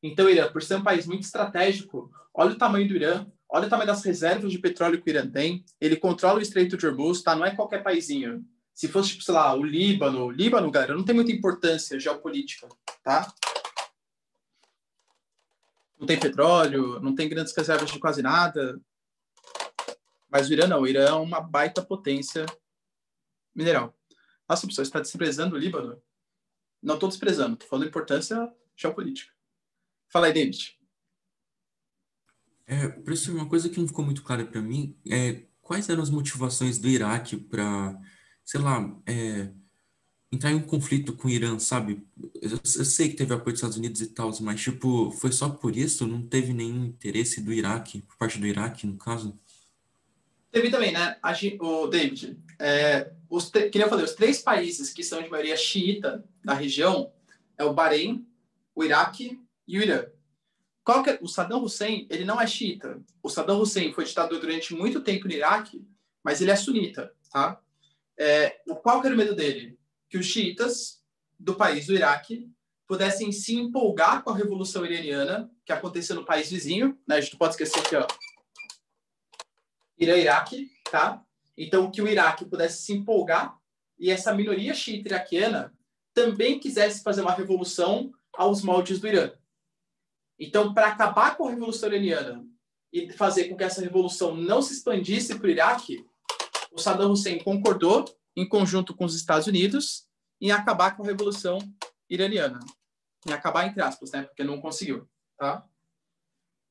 Então, o Irã, por ser um país muito estratégico, olha o tamanho do Irã, olha o tamanho das reservas de petróleo que o Irã tem, ele controla o Estreito de Hormuz, tá? Não é qualquer paizinho. Se fosse, tipo, sei lá, o Líbano, galera, não tem muita importância geopolítica, tá? Não tem petróleo, não tem grandes reservas de quase nada. Mas o Irã não. O Irã é uma baita potência mineral. Nossa, pessoal, você está desprezando o Líbano? Não estou desprezando. Estou falando importância geopolítica. Fala aí, David. Professor, uma coisa que não ficou muito clara para mim é quais eram as motivações do Iraque para, sei lá, entrar em um conflito com o Irã, sabe? Eu sei que teve apoio dos Estados Unidos e tal, mas, tipo, foi só por isso? Não teve nenhum interesse do Iraque, por parte do Iraque, no caso? Teve também, né, o David, que nem eu falei, os 3 países que são de maioria xiita na região é o Bahrein, o Iraque e o Irã. O Saddam Hussein, ele não é xiita. O Saddam Hussein foi ditador durante muito tempo no Iraque, mas ele é sunita, tá? Qual que era o medo dele? Que os xiitas do país do Iraque pudessem se empolgar com a Revolução Iraniana, que aconteceu no país vizinho, né? A gente não pode esquecer que, ó, Irã e Iraque, tá? Então, que o Iraque pudesse se empolgar e essa minoria xiita iraquiana também quisesse fazer uma revolução aos moldes do Irã. Então, para acabar com a Revolução Iraniana e fazer com que essa revolução não se expandisse para o Iraque, o Saddam Hussein concordou, em conjunto com os Estados Unidos, em acabar com a Revolução Iraniana. Em acabar, entre aspas, né? Porque não conseguiu, tá?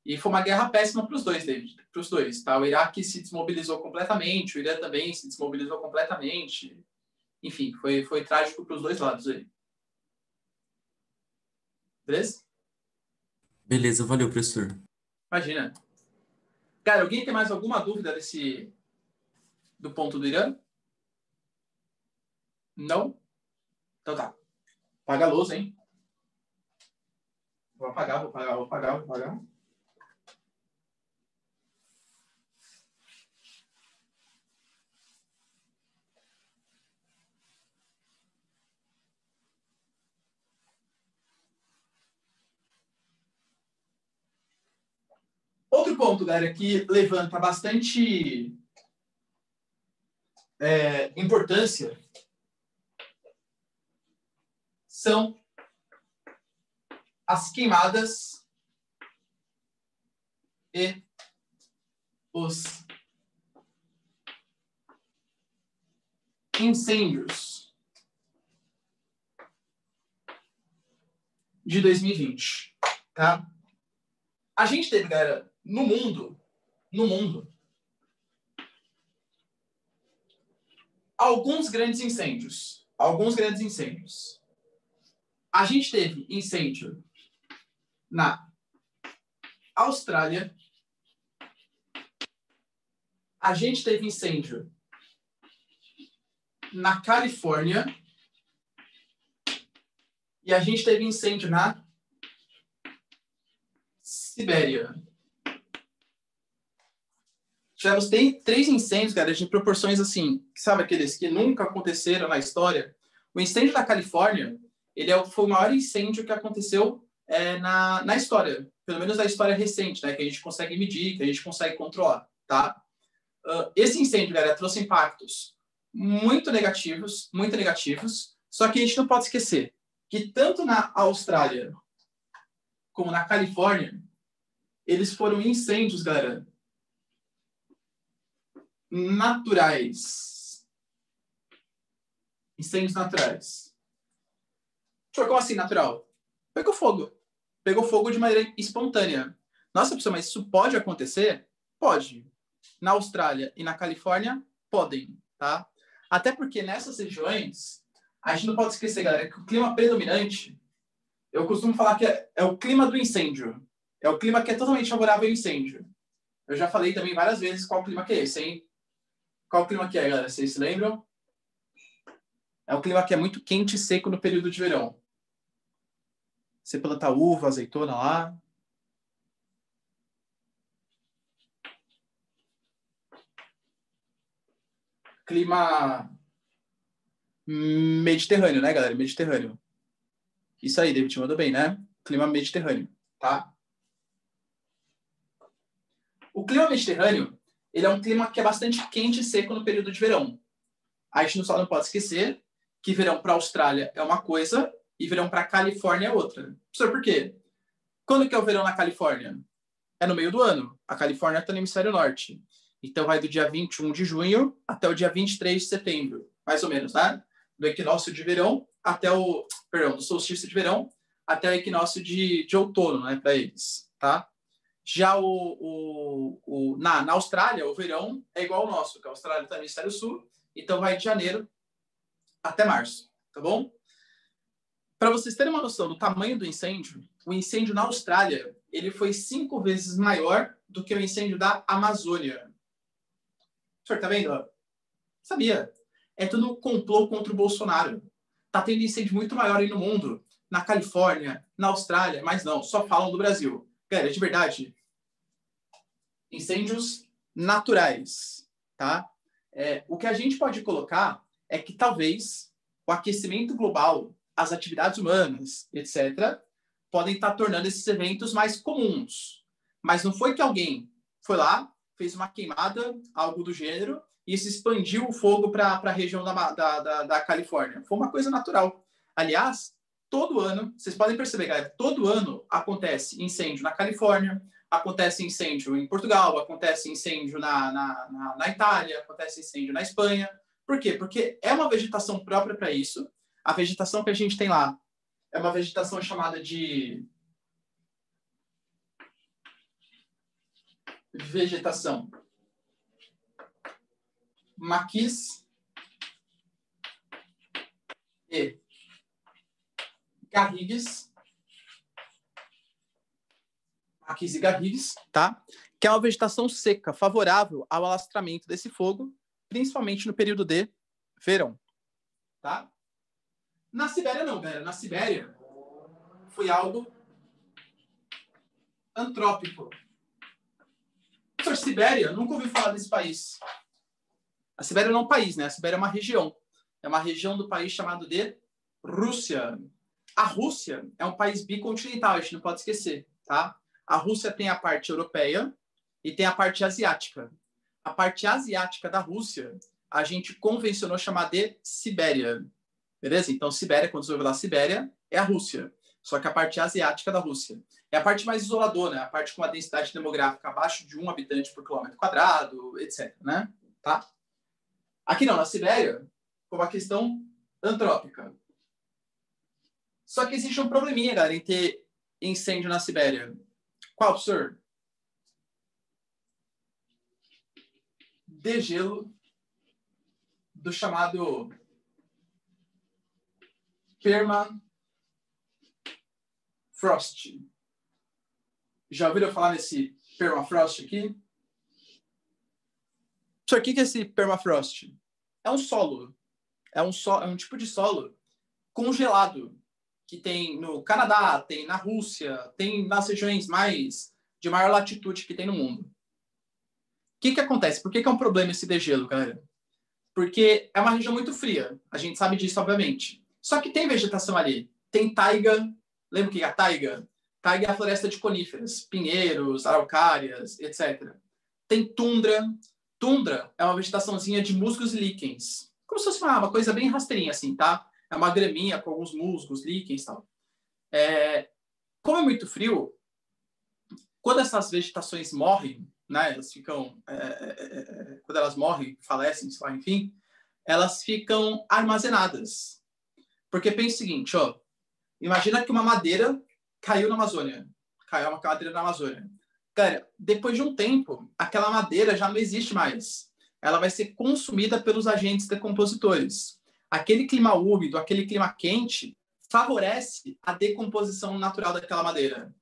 E foi uma guerra péssima para os dois, David. Para os dois, tá? O Iraque se desmobilizou completamente, o Irã também se desmobilizou completamente. Enfim, foi trágico para os dois lados aí. Beleza? Beleza, valeu, professor. Imagina. Cara, alguém tem mais alguma dúvida do ponto do Irã? Não? Então tá. Apaga a luz, hein? Vou apagar. Outro ponto, galera, que levanta bastante importância são as queimadas e os incêndios de 2020, tá? A gente teve, galera, no mundo, alguns grandes incêndios. alguns grandes incêndios. A gente teve incêndio na Austrália. A gente teve incêndio na Califórnia. E a gente teve incêndio na Sibéria. Tivemos 3 incêndios, cara, de proporções assim, sabe aqueles que nunca aconteceram na história? O incêndio da Califórnia, foi o maior incêndio que aconteceu na história, pelo menos na história recente, né, que a gente consegue medir, que a gente consegue controlar, tá? Esse incêndio, galera, trouxe impactos muito negativos, só que a gente não pode esquecer que tanto na Austrália como na Califórnia, eles foram incêndios, galera, naturais. Incêndios naturais. Como assim natural? Pegou fogo. Pegou fogo de maneira espontânea. Nossa, pessoal, mas isso pode acontecer? Pode. Na Austrália e na Califórnia, podem, tá? Até porque nessas regiões, a gente não pode esquecer, galera, que o clima predominante, eu costumo falar que é o clima do incêndio. É o clima que é totalmente favorável ao incêndio. Eu já falei também várias vezes qual clima que é esse, hein? Qual clima que é, galera? Vocês se lembram? É um clima que é muito quente e seco no período de verão. Você planta uva, azeitona lá. Clima mediterrâneo, né, galera? Mediterrâneo. Isso aí, David, mandou bem, né? Clima mediterrâneo, tá? O clima mediterrâneo, ele é um clima que é bastante quente e seco no período de verão. A gente só não pode esquecer que verão para a Austrália é uma coisa e verão para a Califórnia é outra. Professor, por quê? Quando que é o verão na Califórnia? É no meio do ano. A Califórnia está no hemisfério norte. Então vai do dia 21 de junho até o dia 23 de setembro, mais ou menos, né? Do equinócio de verão até do solstício de verão até o equinócio de outono, né, para eles, tá? Já na Austrália, o verão é igual ao nosso, que a Austrália está no hemisfério sul, então vai de janeiro até março, tá bom? Para vocês terem uma noção do tamanho do incêndio, o incêndio na Austrália, ele foi 5 vezes maior do que o incêndio da Amazônia. O senhor tá vendo? Sabia. É tudo um complô contra o Bolsonaro. Tá tendo incêndio muito maior aí no mundo, na Califórnia, na Austrália, mas não, só falam do Brasil. Galera, de verdade, incêndios naturais, tá? O que a gente pode colocar é que talvez o aquecimento global, as atividades humanas, etc., podem estar tornando esses eventos mais comuns. Mas não foi que alguém foi lá, fez uma queimada, algo do gênero, e se expandiu o fogo para a região da Califórnia. Foi uma coisa natural. Aliás, todo ano, vocês podem perceber, galera, todo ano acontece incêndio na Califórnia, acontece incêndio em Portugal, acontece incêndio na Itália, acontece incêndio na Espanha. Por quê? Porque é uma vegetação própria para isso. A vegetação que a gente tem lá é uma vegetação chamada de vegetação maquis e garrigues. Maquis e garrigues, tá? Que é uma vegetação seca, favorável ao alastramento desse fogo, principalmente no período de verão, tá? Na Sibéria não, galera. Na Sibéria foi algo antrópico. A Sibéria, nunca ouvi falar desse país. A Sibéria não é um país, né? A Sibéria é uma região. É uma região do país chamado de Rússia. A Rússia é um país bicontinental, a gente não pode esquecer, tá? A Rússia tem a parte europeia e tem a parte asiática. A parte asiática da Rússia, a gente convencionou chamar de Sibéria. Beleza? Então, Sibéria, quando você ouve lá Sibéria, é a Rússia. Só que a parte asiática da Rússia. É a parte mais isoladora, a parte com a densidade demográfica abaixo de 1 habitante por quilômetro quadrado, etc. Né? Tá? Aqui não, na Sibéria, foi uma questão antrópica. Só que existe um probleminha, galera, em ter incêndio na Sibéria. Qual, professor? Degelo do chamado permafrost. Já ouviram falar nesse permafrost aqui? Isso aqui que é esse permafrost? É um solo. É um tipo de solo congelado que tem no Canadá, tem na Rússia, tem nas regiões de maior latitude que tem no mundo. O que acontece? Por que é um problema esse degelo, galera? Porque é uma região muito fria. A gente sabe disso, obviamente. Só que tem vegetação ali. Tem taiga. Lembra o que é a taiga? Taiga é a floresta de coníferas, pinheiros, araucárias, etc. Tem tundra. Tundra é uma vegetaçãozinha de musgos e líquens. Como se fosse uma coisa bem rasteirinha, assim, tá? É uma graminha com alguns musgos, líquens e tal. Como é muito frio, quando essas vegetações morrem, né, elas ficam... quando elas morrem, falecem, sei lá, enfim, elas ficam armazenadas. Porque pensa o seguinte, ó, imagina que uma madeira caiu na Amazônia. Caiu uma madeira na Amazônia. Cara, depois de um tempo, aquela madeira já não existe mais. Ela vai ser consumida pelos agentes decompositores. Aquele clima úmido, aquele clima quente, favorece a decomposição natural daquela madeira.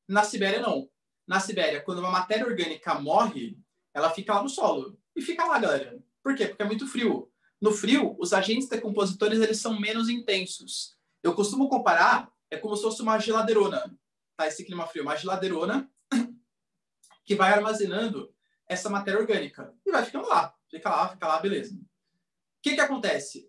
Na Sibéria, não. Na Sibéria, quando uma matéria orgânica morre, ela fica lá no solo. E fica lá, galera. Por quê? Porque é muito frio. No frio, os agentes decompositores eles são menos intensos. Eu costumo comparar, é como se fosse uma geladeirona. Tá? Esse clima frio, uma geladeirona que vai armazenando essa matéria orgânica. E vai ficando lá. Fica lá, beleza. O que acontece?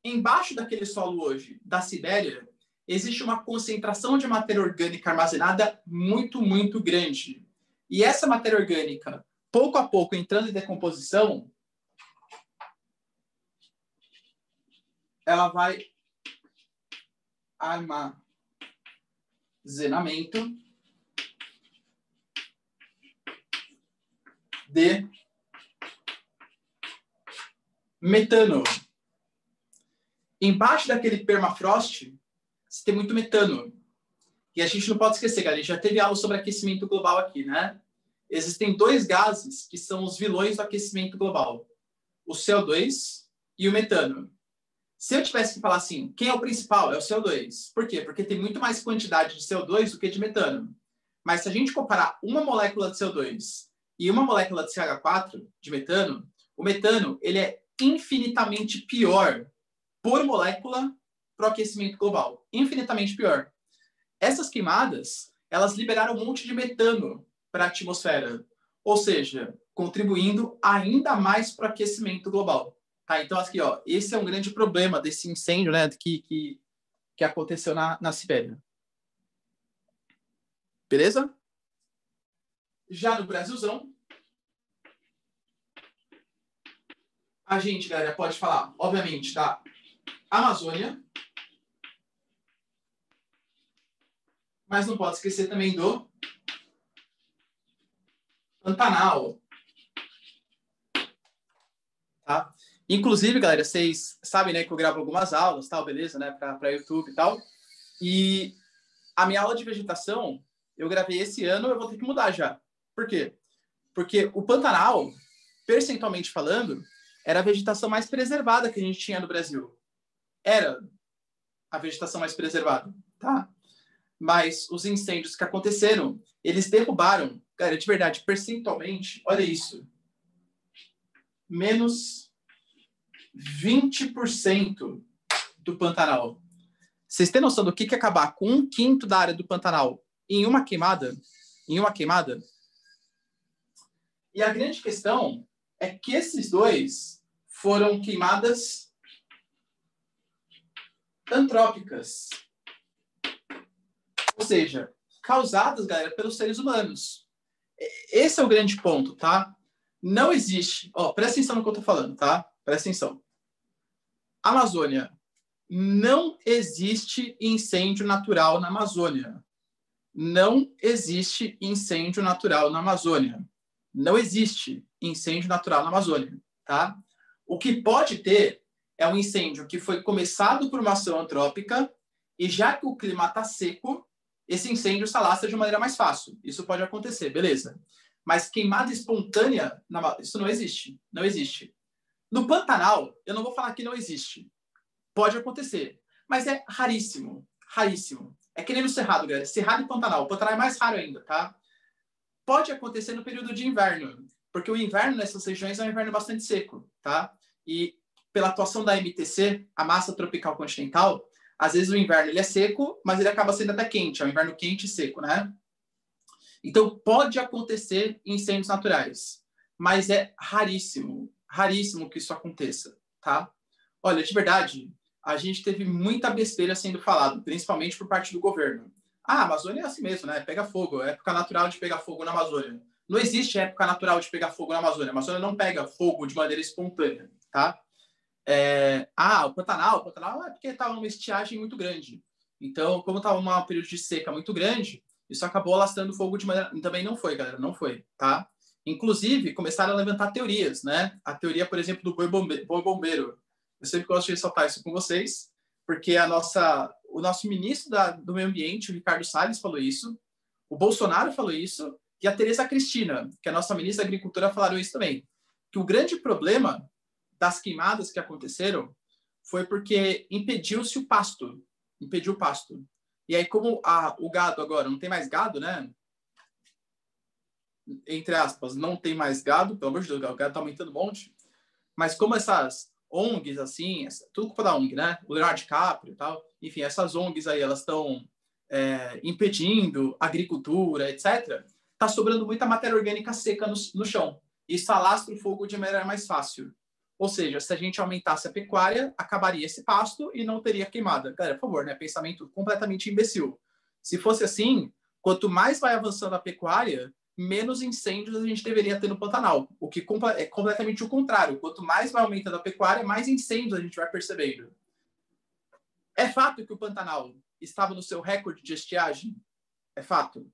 Embaixo daquele solo hoje, da Sibéria, existe uma concentração de matéria orgânica armazenada muito, muito grande. E essa matéria orgânica, pouco a pouco, entrando em decomposição, ela vai armazenamento de metano. Embaixo daquele permafrost, você tem muito metano. E a gente não pode esquecer, galera, a gente já teve aula sobre aquecimento global aqui, né? Existem dois gases que são os vilões do aquecimento global. O CO2 e o metano. Se eu tivesse que falar assim, quem é o principal? É o CO2. Por quê? Porque tem muito mais quantidade de CO2 do que de metano. Mas se a gente comparar uma molécula de CO2 e uma molécula de CH4, de metano, o metano ele é infinitamente pior por molécula para o aquecimento global. Infinitamente pior. Essas queimadas, elas liberaram um monte de metano para a atmosfera. Ou seja, contribuindo ainda mais para o aquecimento global. Tá? Então, aqui, ó, esse é um grande problema desse incêndio, né, que aconteceu na Sibéria. Beleza? Já no Brasilzão, a gente, galera, pode falar, obviamente, da Amazônia, mas não pode esquecer também do Pantanal. Tá? Inclusive, galera, vocês sabem, né, que eu gravo algumas aulas, tal, beleza, né, para YouTube e tal. E a minha aula de vegetação, eu gravei esse ano, eu vou ter que mudar já. Por quê? Porque o Pantanal, percentualmente falando, era a vegetação mais preservada que a gente tinha no Brasil. Era a vegetação mais preservada, tá? Mas os incêndios que aconteceram, eles derrubaram, cara, de verdade, percentualmente, olha isso, menos 20% do Pantanal. Vocês têm noção do que é acabar com 1/5 da área do Pantanal em uma queimada? Em uma queimada? E a grande questão é que esses dois foram queimadas antrópicas. Ou seja, causadas, galera, pelos seres humanos. Esse é o grande ponto, tá? Não existe... Ó, presta atenção no que eu tô falando, tá? Presta atenção. Amazônia. Não existe incêndio natural na Amazônia. Não existe incêndio natural na Amazônia. Não existe incêndio natural na Amazônia, tá? O que pode ter é um incêndio que foi começado por uma ação antrópica e já que o clima está seco, esse incêndio se alastra de maneira mais fácil. Isso pode acontecer, beleza. Mas queimada espontânea, isso não existe. Não existe. No Pantanal, eu não vou falar que não existe. Pode acontecer, mas é raríssimo, raríssimo. É que nem no Cerrado, galera. Cerrado e Pantanal. O Pantanal é mais raro ainda, tá? Pode acontecer no período de inverno, porque o inverno nessas regiões é um inverno bastante seco, tá? E pela atuação da MTC, a massa tropical continental, às vezes o inverno ele é seco, mas ele acaba sendo até quente, é um inverno quente e seco, né? Então, pode acontecer incêndios naturais, mas é raríssimo, raríssimo que isso aconteça, tá? Olha, de verdade, a gente teve muita besteira sendo falado, principalmente por parte do governo. Ah, a Amazônia é assim mesmo, né? Pega fogo, é época natural de pegar fogo na Amazônia. Não existe época natural de pegar fogo na Amazônia. A Amazônia não pega fogo de maneira espontânea, tá? O Pantanal é porque estava numa estiagem muito grande. Então, como estava num período de seca muito grande, isso acabou alastrando fogo de maneira... Também não foi, galera, não foi, tá? Inclusive, começaram a levantar teorias, né? A teoria, por exemplo, do boi bombeiro. Eu sempre gosto de ressaltar isso com vocês, porque o nosso ministro do Meio Ambiente, o Ricardo Salles, falou isso, o Bolsonaro falou isso, e a Tereza Cristina, que é a nossa ministra da Agricultura, falaram isso também. Que o grande problema das queimadas que aconteceram foi porque impediu-se o pasto. Impediu o pasto. E aí, como o gado agora não tem mais gado, né? Entre aspas, não tem mais gado, pelo amor de Deus, o gado tá aumentando um monte. Mas como essas ONGs, assim, tudo culpa da ONG, né? O Leonardo DiCaprio e tal, enfim, essas ONGs aí, elas estão impedindo agricultura, etc. Tá sobrando muita matéria orgânica seca no chão. Isso alastra o fogo de maneira mais fácil. Ou seja, se a gente aumentasse a pecuária, acabaria esse pasto e não teria queimada. Galera, por favor, né? Pensamento completamente imbecil. Se fosse assim, quanto mais vai avançando a pecuária, menos incêndios a gente deveria ter no Pantanal. O que é completamente o contrário. Quanto mais vai aumentando a pecuária, mais incêndios a gente vai percebendo. É fato que o Pantanal estava no seu recorde de estiagem? É fato.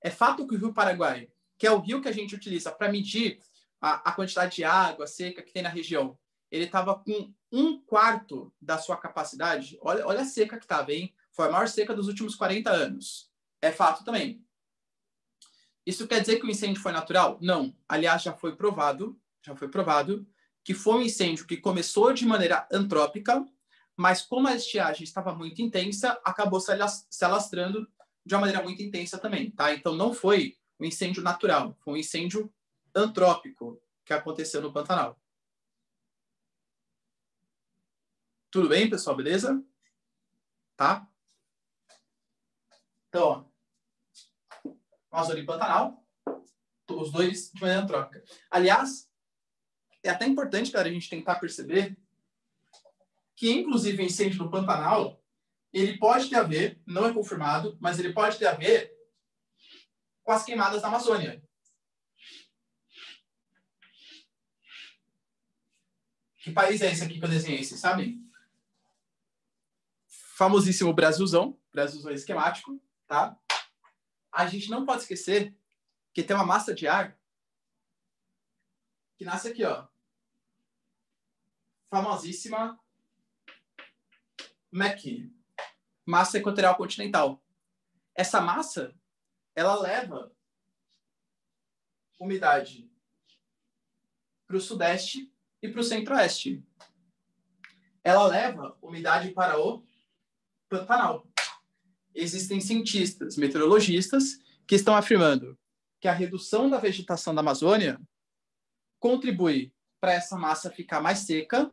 É fato que o Rio Paraguai, que é o rio que a gente utiliza para medir a quantidade de água seca que tem na região, ele estava com 1/4 da sua capacidade. Olha a seca que estava, hein? Foi a maior seca dos últimos 40 anos. É fato também. Isso quer dizer que o incêndio foi natural? Não. Aliás, já foi provado que foi um incêndio que começou de maneira antrópica, mas como a estiagem estava muito intensa, acabou se alastrando de uma maneira muito intensa também, tá? Então não foi um incêndio natural, foi um incêndio antrópico que aconteceu no Pantanal. Tudo bem, pessoal? Beleza? Tá? Então, ó, Amazônia e Pantanal, os dois de maneira antrópica. Aliás, é até importante, cara, a gente tentar perceber que, inclusive, o incêndio no Pantanal, ele pode ter a ver, não é confirmado, mas ele pode ter a ver com as queimadas da Amazônia. Que país é esse aqui que eu desenhei, vocês sabem? Famosíssimo Brasilzão esquemático, tá? A gente não pode esquecer que tem uma massa de ar que nasce aqui, ó. Famosíssima MEC, massa equatorial continental. Essa massa, ela leva umidade para o sudeste e para o centro-oeste. Ela leva umidade para o Pantanal. Existem cientistas, meteorologistas, que estão afirmando que a redução da vegetação da Amazônia contribui para essa massa ficar mais seca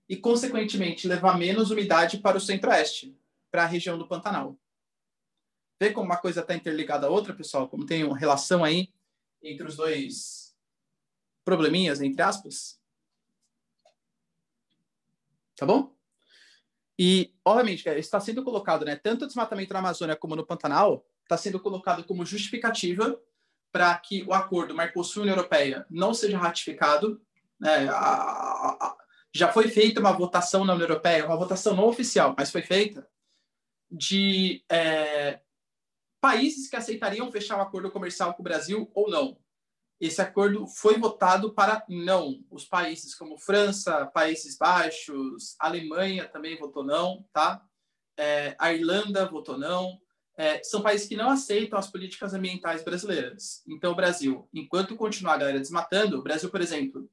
e, consequentemente, levar menos umidade para o centro-oeste, para a região do Pantanal. Vê como uma coisa está interligada à outra, pessoal? Como tem uma relação aí entre os dois probleminhas, entre aspas? Tá bom? E, obviamente, isso está sendo colocado, né? Tanto o desmatamento na Amazônia como no Pantanal está sendo colocado como justificativa para que o acordo Mercosul-União Europeia não seja ratificado. Né? Já foi feita uma votação na União Europeia, uma votação não oficial, mas foi feita, de países que aceitariam fechar um acordo comercial com o Brasil ou não. Esse acordo foi votado para não. Os países como França, Países Baixos, Alemanha também votou não, tá? A Irlanda votou não. São países que não aceitam as políticas ambientais brasileiras. Então, o Brasil, enquanto continuar a galera desmatando, o Brasil, por exemplo,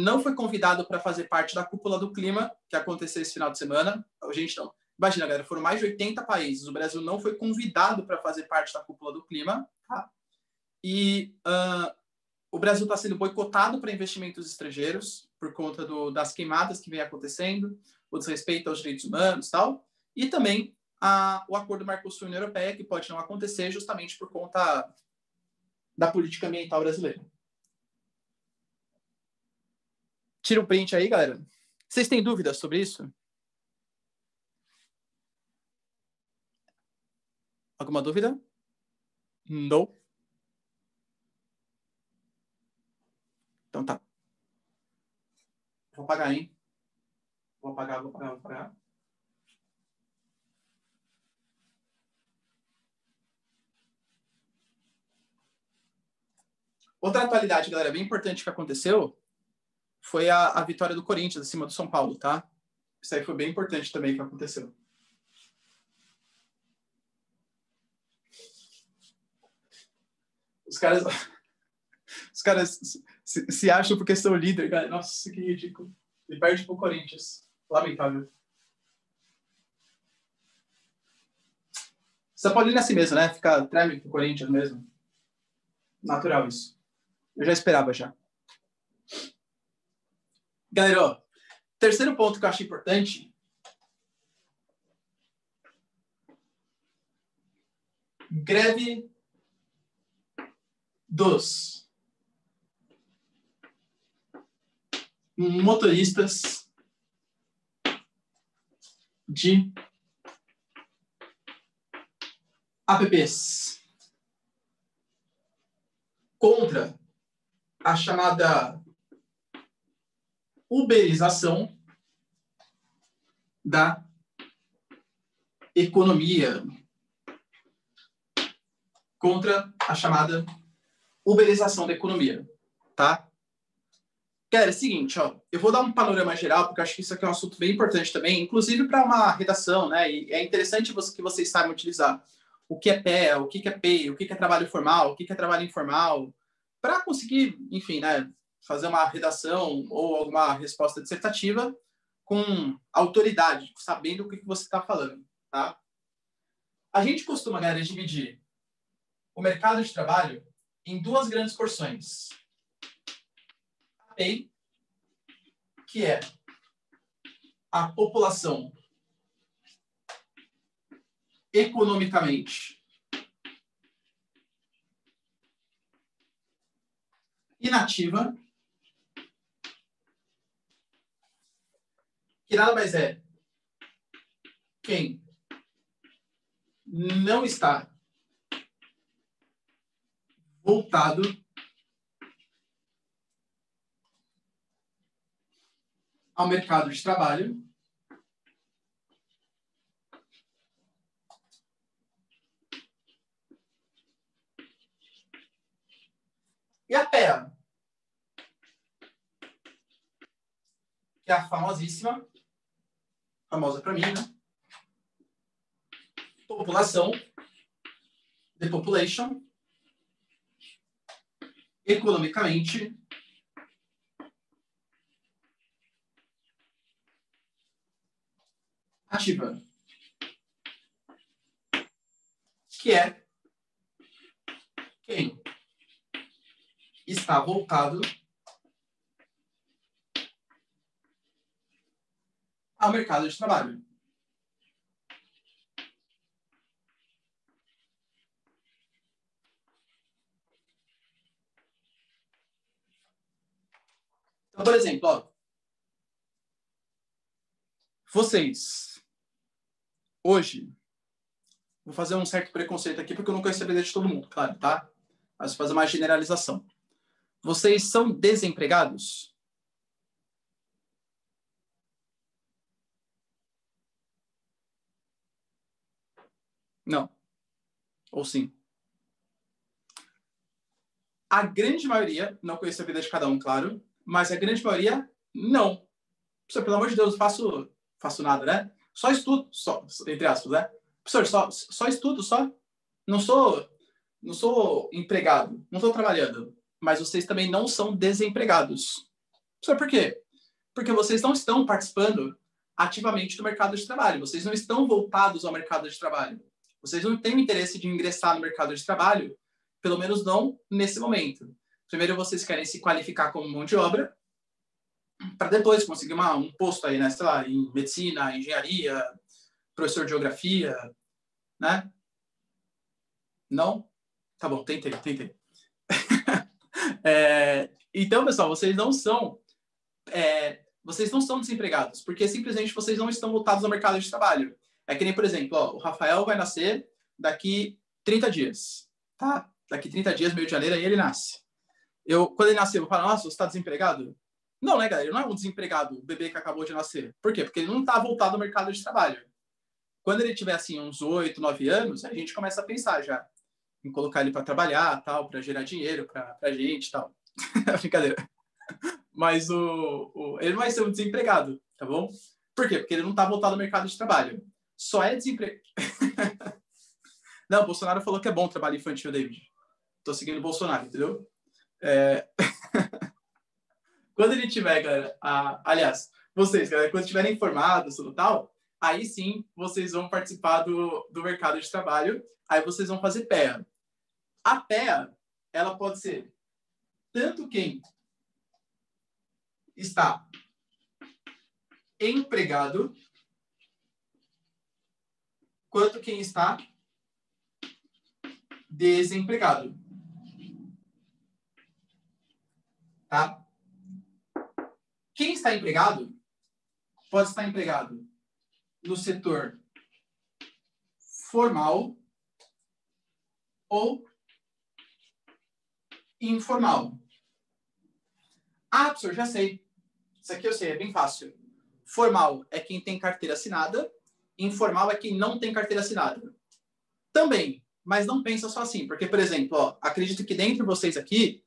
não foi convidado para fazer parte da cúpula do clima, que aconteceu esse final de semana. Gente, não. Imagina, galera, foram mais de 80 países. O Brasil não foi convidado para fazer parte da cúpula do clima. Tá? E o Brasil está sendo boicotado para investimentos estrangeiros por conta das queimadas que vem acontecendo, o desrespeito aos direitos humanos e tal. E também o acordo Mercosul-União Europeia, que pode não acontecer justamente por conta da política ambiental brasileira. Tira um print aí, galera. Vocês têm dúvidas sobre isso? Alguma dúvida? Não. Então tá. Vou apagar, hein? Vou apagar. Outra atualidade, galera, bem importante que aconteceu foi a vitória do Corinthians acima do São Paulo, tá? Isso aí foi bem importante também que aconteceu. Os caras se acham porque são líder, cara. Nossa, que ridículo. E perde pro Corinthians. Lamentável. São Paulino é assim mesmo, né? Fica treme pro Corinthians mesmo. Natural isso. Eu já esperava já. Galera, ó, terceiro ponto que eu acho importante. Greve dos motoristas de apps contra a chamada uberização da economia. Contra a chamada uberização da economia, tá? Galera, é o seguinte, ó, eu vou dar um panorama geral, porque eu acho que isso aqui é um assunto bem importante também, inclusive para uma redação, né? E é interessante que vocês saibam utilizar o que é PEA, o que é PEI, o que é trabalho formal, o que é trabalho informal, para conseguir, enfim, né, fazer uma redação ou alguma resposta dissertativa com autoridade, sabendo o que você está falando, tá? A gente costuma, galera, dividir o mercado de trabalho em duas grandes porções. A PEI, que é a população economicamente inativa, que nada mais é quem não está voltado ao mercado de trabalho e a PEA, que é a famosíssima, famosa para mim, né? População, the population, economicamente ativa, que é quem está voltado ao mercado de trabalho. Então, por exemplo, ó, vocês, hoje, vou fazer um certo preconceito aqui, porque eu não conheço a vida de todo mundo, claro, tá? Mas vou fazer uma generalização. Vocês são desempregados? Não. Ou sim? A grande maioria, não conheço a vida de cada um, claro, mas a grande maioria, não. Professor, pelo amor de Deus, não faço nada, né? Só estudo, só, entre aspas, né? Professor, só estudo, só. Não sou empregado, não estou trabalhando. Mas vocês também não são desempregados. Só por quê? Porque vocês não estão participando ativamente do mercado de trabalho. Vocês não estão voltados ao mercado de trabalho. Vocês não têm o interesse de ingressar no mercado de trabalho, pelo menos não nesse momento. Primeiro, vocês querem se qualificar como mão de obra, para depois conseguir um posto aí, né? Sei lá, em medicina, engenharia, professor de geografia, né? Não? Tá bom, tentei. Então, pessoal, vocês não são desempregados, porque simplesmente vocês não estão voltados ao mercado de trabalho. É que nem, por exemplo, o Rafael vai nascer daqui 30 dias, tá? Daqui 30 dias, meio de janeiro, aí ele nasce. Quando ele nasceu, eu falo, nossa, você está desempregado? Não, né, galera? Ele não é um desempregado, o bebê que acabou de nascer. Por quê? Porque ele não está voltado ao mercado de trabalho. Quando ele tiver, assim, uns 8, 9 anos, a gente começa a pensar já em colocar ele para trabalhar, tal, para gerar dinheiro para a gente, tal. Brincadeira. Mas ele não vai ser um desempregado, tá bom? Por quê? Porque ele não está voltado ao mercado de trabalho. Só é desempregado. Não, o Bolsonaro falou que é bom trabalho infantil, David. Tô seguindo o Bolsonaro, entendeu? Quando ele tiver, galera, aliás, vocês, galera, quando estiverem informados e tal, aí sim vocês vão participar do mercado de trabalho, aí vocês vão fazer PEA. A PEA, ela pode ser tanto quem está empregado, quanto quem está desempregado. Tá? Quem está empregado pode estar empregado no setor formal ou informal. Ah, professor, já sei. Isso aqui eu sei, é bem fácil. Formal é quem tem carteira assinada, informal é quem não tem carteira assinada. Também, mas não pensa só assim, porque, por exemplo, acredito que dentre vocês aqui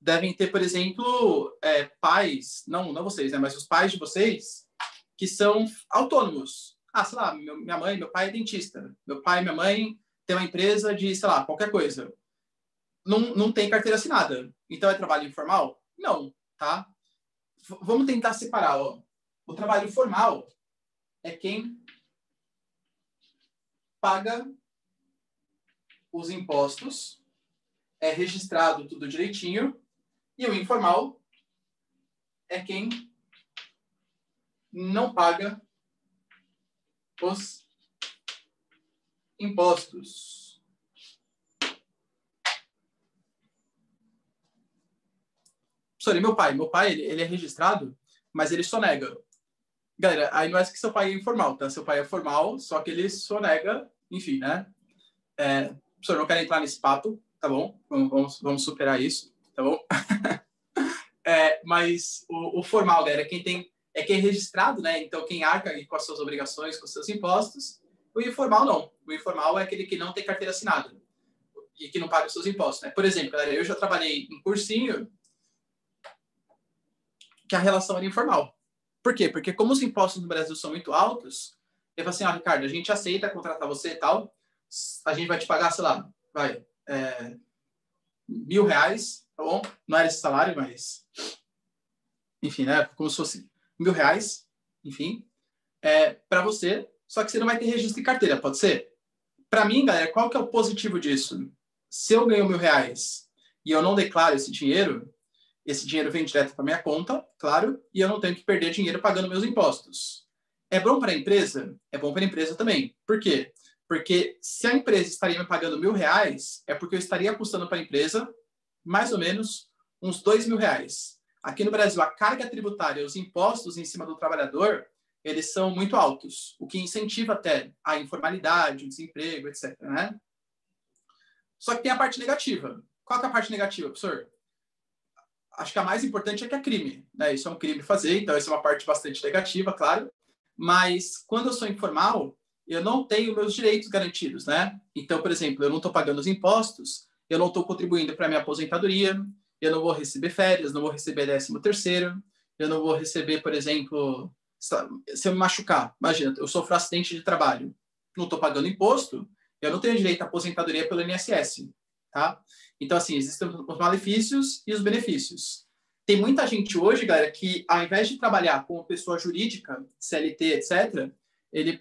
devem ter, por exemplo, pais, não vocês, né, mas os pais de vocês que são autônomos. Ah, sei lá, minha mãe, meu pai é dentista. Meu pai e minha mãe têm uma empresa de, sei lá, qualquer coisa. Não tem carteira assinada. Então é trabalho informal? Não, tá? Vamos tentar separar, ó. O trabalho formal é quem paga os impostos, é registrado tudo direitinho, e o informal é quem não paga os impostos. Sorry, meu pai ele é registrado, mas ele sonega. Galera, aí não é que seu pai é informal, tá? Seu pai é formal, só que ele sonega, enfim, né? Professor, não quero entrar nesse papo, tá bom? Vamos superar isso, tá bom? Mas o formal, galera, quem é registrado, né? Então, quem arca com as suas obrigações, com os seus impostos. O informal, não. O informal é aquele que não tem carteira assinada e que não paga os seus impostos, né? Por exemplo, galera, eu já trabalhei em cursinho que a relação era informal. Por quê? Porque como os impostos no Brasil são muito altos, eu falo assim, Ricardo, a gente aceita contratar você e tal, a gente vai te pagar, sei lá, R$1.000, tá bom? Não era esse salário, mas... Enfim, né? Como se fosse R$1.000, enfim, para você, só que você não vai ter registro de carteira, pode ser? Para mim, galera, qual que é o positivo disso? Se eu ganho R$1.000 e eu não declaro esse dinheiro vem direto para minha conta, claro, e eu não tenho que perder dinheiro pagando meus impostos. É bom para a empresa? É bom para a empresa também. Por quê? Porque se a empresa estaria me pagando R$1.000, é porque eu estaria custando para a empresa mais ou menos uns R$2.000. Aqui no Brasil, a carga tributária, os impostos em cima do trabalhador, eles são muito altos, o que incentiva até a informalidade, o desemprego, etc. Né? Só que tem a parte negativa. Qual que é a parte negativa, professor? Acho que a mais importante é que é crime. Né? Isso é um crime fazer, então essa é uma parte bastante negativa, claro. Mas quando eu sou informal, eu não tenho meus direitos garantidos. Né? Então, por exemplo, eu não estou pagando os impostos, eu não estou contribuindo para a minha aposentadoria, eu não vou receber férias, não vou receber 13º, eu não vou receber, por exemplo, se eu me machucar, imagina, eu sofro um acidente de trabalho, não estou pagando imposto, eu não tenho direito à aposentadoria pelo INSS, tá? Então, assim, existem os malefícios e os benefícios. Tem muita gente hoje, galera, que ao invés de trabalhar como pessoa jurídica, CLT, etc.,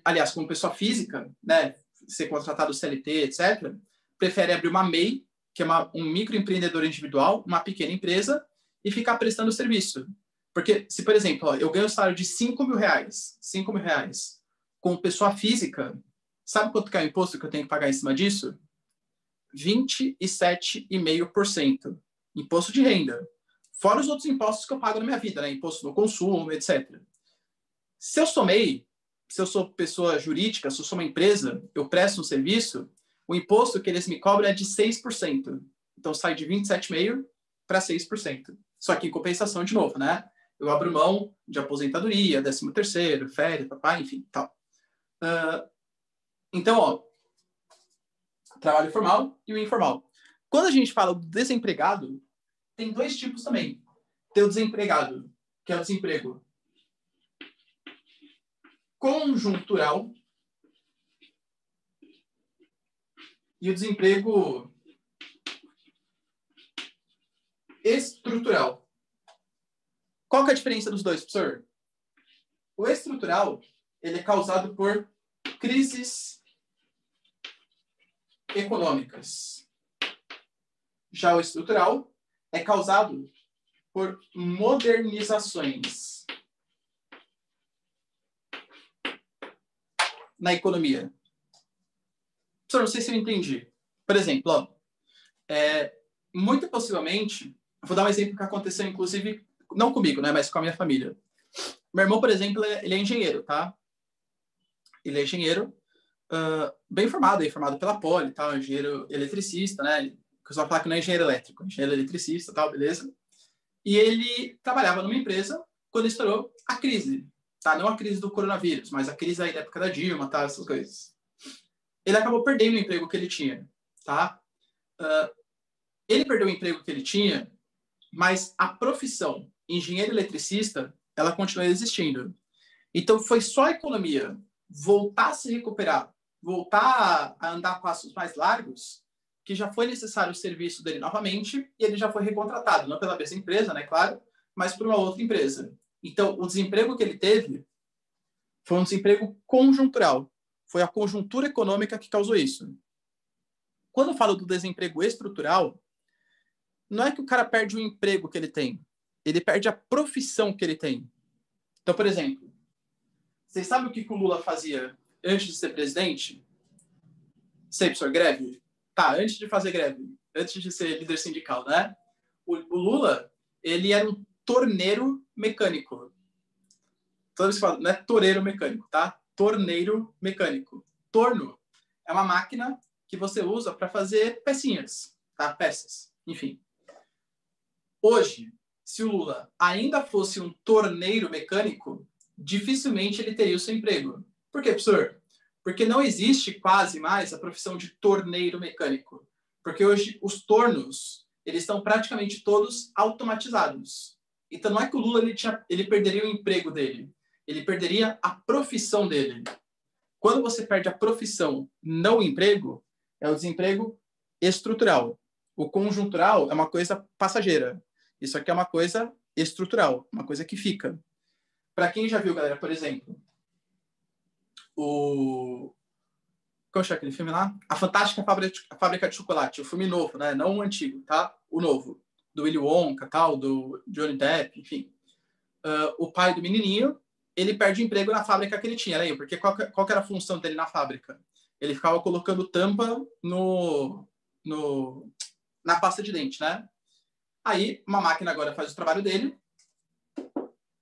aliás, como pessoa física, né, ser contratado CLT, etc., prefere abrir uma MEI, que é um microempreendedor individual, uma pequena empresa, e ficar prestando serviço. Porque, se, por exemplo, ó, eu ganho um salário de R$5.000, com pessoa física, sabe quanto que é o imposto que eu tenho que pagar em cima disso? 27,5%. Imposto de renda. Fora os outros impostos que eu pago na minha vida, né? Imposto no consumo, etc. Se eu sou MEI, se eu sou pessoa jurídica, se eu sou uma empresa, eu presto um serviço, o imposto que eles me cobram é de 6%. Então, sai de 27,5% para 6%. Só que em compensação, de novo, né? Eu abro mão de aposentadoria, 13º, férias, papai, enfim, tal. Então, ó, trabalho formal e o informal. Quando a gente fala do desempregado, tem dois tipos também. Tem o desempregado, que é o desemprego conjuntural, e o desemprego estrutural. Qual que é a diferença dos dois, professor? O estrutural, ele é causado por crises econômicas. Já o estrutural é causado por modernizações na economia. Professor, não sei se eu entendi. Por exemplo, ó, muito possivelmente, vou dar um exemplo que aconteceu, inclusive, não comigo, né, mas com a minha família. Meu irmão, por exemplo, ele é engenheiro, tá? Ele é engenheiro, bem formado, formado pela Poli, tá? Engenheiro eletricista, né? O pessoal fala que não é engenheiro elétrico, engenheiro eletricista, tal, beleza? E ele trabalhava numa empresa quando estourou a crise, tá? Não a crise do coronavírus, mas a crise aí da época da Dilma, tá? Essas coisas. Ele acabou perdendo o emprego que ele tinha, tá? Ele perdeu o emprego que ele tinha, mas a profissão engenheiro eletricista, ela continua existindo. Então, foi só a economia voltar a se recuperar, voltar a andar passos mais largos, que já foi necessário o serviço dele novamente e ele já foi recontratado, não pela mesma empresa, né, claro, mas por uma outra empresa. Então, o desemprego que ele teve foi um desemprego conjuntural. Foi a conjuntura econômica que causou isso. Quando eu falo do desemprego estrutural, não é que o cara perde o emprego que ele tem, ele perde a profissão que ele tem. Então, por exemplo, vocês sabem o que o Lula fazia antes de ser presidente? Sei, professor, greve? Tá, antes de fazer greve, antes de ser líder sindical, né? O Lula, ele era um torneiro mecânico. Toda vez que fala, não é toureiro mecânico, tá? Torneiro mecânico. Torno é uma máquina que você usa para fazer pecinhas, tá? Peças, enfim. Hoje, se o Lula ainda fosse um torneiro mecânico, dificilmente ele teria o seu emprego. Por quê, professor? Porque não existe quase mais a profissão de torneiro mecânico. Porque hoje os tornos, eles estão praticamente todos automatizados. Então não é que o Lula ele perderia o emprego dele. Ele perderia a profissão dele. Quando você perde a profissão, não o emprego, é o desemprego estrutural. O conjuntural é uma coisa passageira. Isso aqui é uma coisa estrutural, uma coisa que fica. Para quem já viu, galera, por exemplo, qual é aquele filme lá? A Fantástica Fábrica de Chocolate, o filme novo, né? Não o antigo, tá? O novo. Do Willy Wonka, tal, do Johnny Depp, enfim. O pai do menininho, ele perde o emprego na fábrica que ele tinha, né? Porque qual que era a função dele na fábrica? Ele ficava colocando tampa na pasta de dente, né? Aí, uma máquina agora faz o trabalho dele,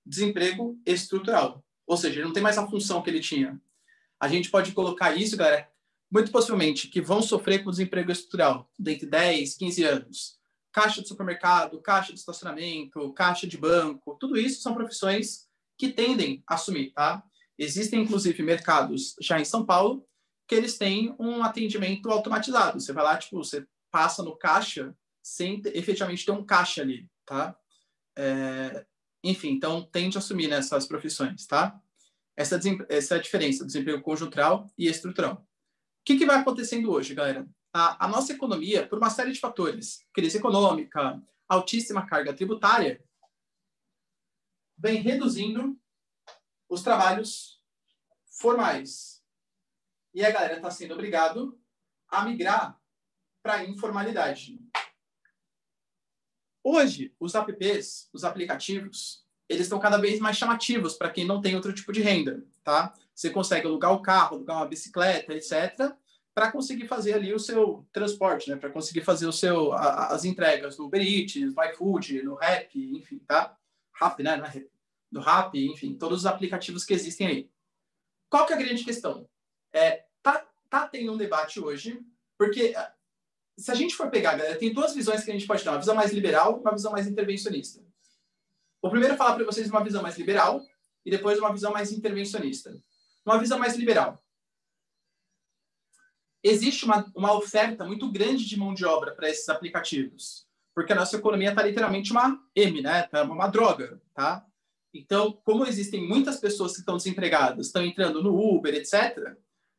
desemprego estrutural. Ou seja, ele não tem mais a função que ele tinha. A gente pode colocar isso, galera, muito possivelmente, que vão sofrer com desemprego estrutural dentro de 10, 15 anos. Caixa de supermercado, caixa de estacionamento, caixa de banco, tudo isso são profissões que tendem a sumir, tá? Existem, inclusive, mercados já em São Paulo que eles têm um atendimento automatizado. Você vai lá, tipo, você passa no caixa sem efetivamente ter um caixa ali, tá? Enfim, então tende a sumir nessas profissões, tá? Essa é a diferença do desemprego conjuntural e estrutural. O que vai acontecendo hoje, galera? A nossa economia, por uma série de fatores, crise econômica, altíssima carga tributária, vem reduzindo os trabalhos formais. E a galera está sendo obrigado a migrar para a informalidade. Hoje, os apps, os aplicativos, eles estão cada vez mais chamativos para quem não tem outro tipo de renda, tá? Você consegue alugar o carro, alugar uma bicicleta, etc., para conseguir fazer ali o seu transporte, né? Para conseguir fazer as entregas no Uber Eats, no iFood, no Rappi, enfim, tá? Rappi, né? No Rappi, enfim, todos os aplicativos que existem aí. Qual que é a grande questão? Tá tendo um debate hoje, porque se a gente for pegar, galera, tem duas visões que a gente pode dar, uma visão mais liberal e uma visão mais intervencionista. Vou primeiro falar para vocês uma visão mais liberal e depois uma visão mais intervencionista. Uma visão mais liberal. Existe uma oferta muito grande de mão de obra para esses aplicativos, porque a nossa economia está literalmente uma M, né? Tá uma droga, tá? Então, como existem muitas pessoas que estão desempregadas, estão entrando no Uber, etc.,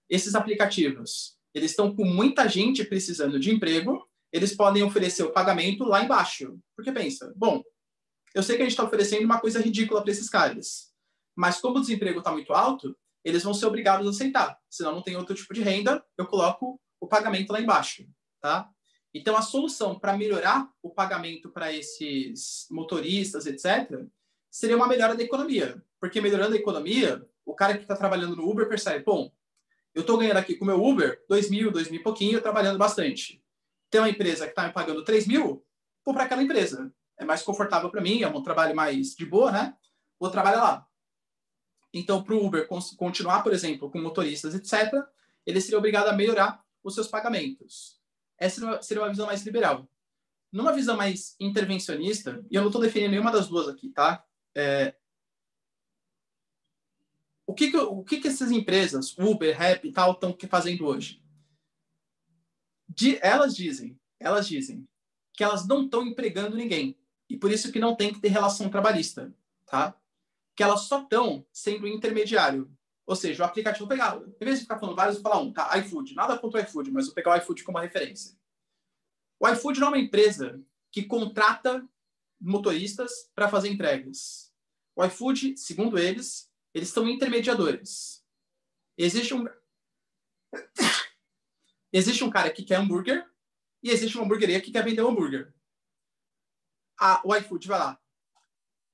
esses aplicativos, eles estão com muita gente precisando de emprego, eles podem oferecer o pagamento lá embaixo. Porque pensa, bom, eu sei que a gente está oferecendo uma coisa ridícula para esses caras, mas como o desemprego está muito alto, eles vão ser obrigados a aceitar. Senão não tem outro tipo de renda, eu coloco o pagamento lá embaixo, tá? Então, a solução para melhorar o pagamento para esses motoristas, etc., seria uma melhora da economia. Porque melhorando a economia, o cara que está trabalhando no Uber percebe, bom, eu estou ganhando aqui com o meu Uber 2.000 e pouquinho, trabalhando bastante. Tem uma empresa que está me pagando 3.000, vou para aquela empresa. É mais confortável para mim, é um trabalho mais de boa, né? Vou trabalhar lá. Então, para o Uber continuar, por exemplo, com motoristas, etc., ele seria obrigado a melhorar os seus pagamentos. Essa seria uma visão mais liberal. Numa visão mais intervencionista, e eu não estou defendendo nenhuma das duas aqui, tá? O que essas empresas, Uber, Rappi e tal, estão fazendo hoje? Elas dizem que elas não estão empregando ninguém. E por isso que não tem que ter relação trabalhista, tá? Que elas só estão sendo intermediário. Ou seja, o aplicativo vou pegar, em vez de ficar falando vários, vou falar um, tá? iFood. Nada contra o iFood, mas vou pegar o iFood como referência. O iFood não é uma empresa que contrata motoristas para fazer entregas. O iFood, segundo eles são intermediadores. Existe um cara que quer hambúrguer e existe uma hamburgueria que quer vender um hambúrguer. O iFood vai lá,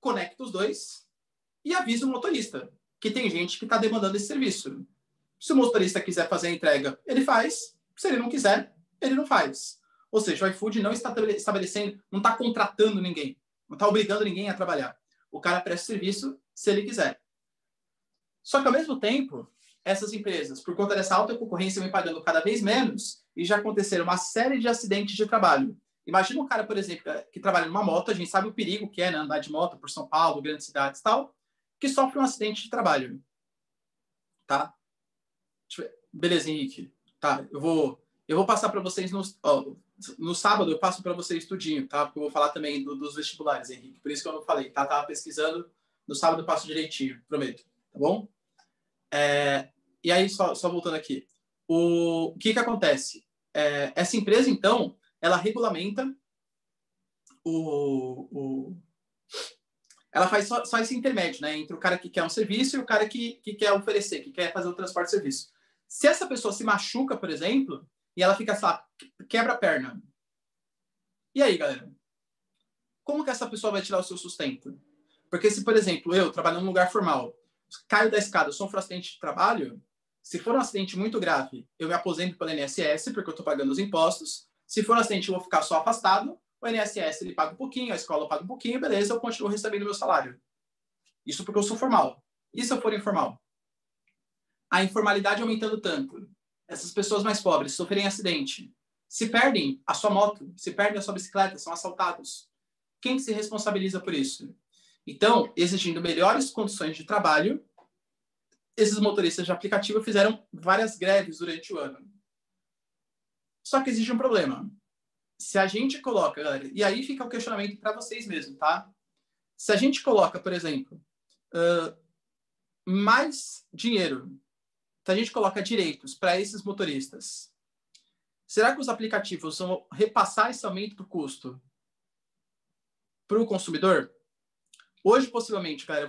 conecta os dois e avisa o motorista que tem gente que está demandando esse serviço. Se o motorista quiser fazer a entrega, ele faz. Se ele não quiser, ele não faz. Ou seja, o iFood não está estabelecendo, não está contratando ninguém, não está obrigando ninguém a trabalhar. O cara presta serviço se ele quiser. Só que, ao mesmo tempo, essas empresas, por conta dessa alta concorrência, vêm pagando cada vez menos e já aconteceram uma série de acidentes de trabalho. Imagina um cara, por exemplo, que trabalha numa moto, a gente sabe o perigo que é, né, andar de moto por São Paulo, grandes cidades e tal, que sofre um acidente de trabalho. Tá? Beleza, Henrique. Tá, eu vou passar para vocês no sábado, eu passo para vocês tudinho, tá? Porque eu vou falar também dos vestibulares, Henrique. Por isso que eu não falei, tá? Tava pesquisando, no sábado eu passo direitinho, prometo. Tá bom? E aí, só voltando aqui. O que acontece? Essa empresa, então, ela regulamenta ela faz só esse intermédio, né? Entre o cara que quer um serviço e o cara que quer oferecer, que quer fazer o transporte de serviço. Se essa pessoa se machuca, por exemplo, e ela fica, sei lá, quebra a perna. E aí, galera? Como que essa pessoa vai tirar o seu sustento? Porque se, por exemplo, eu trabalho num lugar formal, caio da escada, sou um acidente de trabalho, se for um acidente muito grave, eu me aposento pelo INSS, porque eu estou pagando os impostos. Se for um acidente, eu vou ficar só afastado. O INSS ele paga um pouquinho, a escola paga um pouquinho, beleza, eu continuo recebendo meu salário. Isso porque eu sou formal. E se eu for informal? A informalidade aumentando tanto. Essas pessoas mais pobres sofrem acidente. Se perdem a sua moto, se perdem a sua bicicleta, são assaltados. Quem se responsabiliza por isso? Então, exigindo melhores condições de trabalho, esses motoristas de aplicativo fizeram várias greves durante o ano. Só que existe um problema. Se a gente coloca, galera, e aí fica o questionamento para vocês mesmos, tá? Se a gente coloca, por exemplo, mais dinheiro, se a gente coloca direitos para esses motoristas, será que os aplicativos vão repassar esse aumento do custo para o consumidor? Hoje, possivelmente, cara,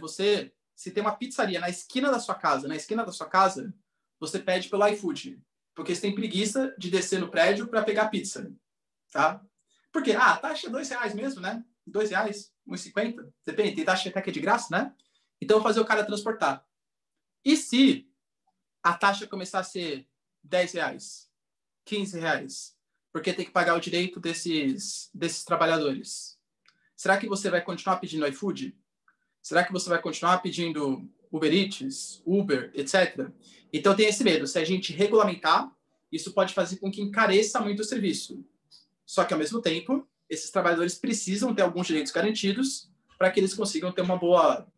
se tem uma pizzaria na esquina da sua casa, você pede pelo iFood, porque você tem preguiça de descer no prédio para pegar pizza, tá? Porque, a taxa é R$2 mesmo, né? R$2, R$1,50, depende, tem taxa até que é de graça, né? Então, eu vou fazer o cara transportar. E se a taxa começar a ser R$10, R$15, porque tem que pagar o direito desses trabalhadores? Será que você vai continuar pedindo iFood? Será que você vai continuar pedindo Uber Eats, Uber, etc? Então tem esse medo. Se a gente regulamentar, isso pode fazer com que encareça muito o serviço. Só que, ao mesmo tempo, esses trabalhadores precisam ter alguns direitos garantidos para que eles consigam ter uma boa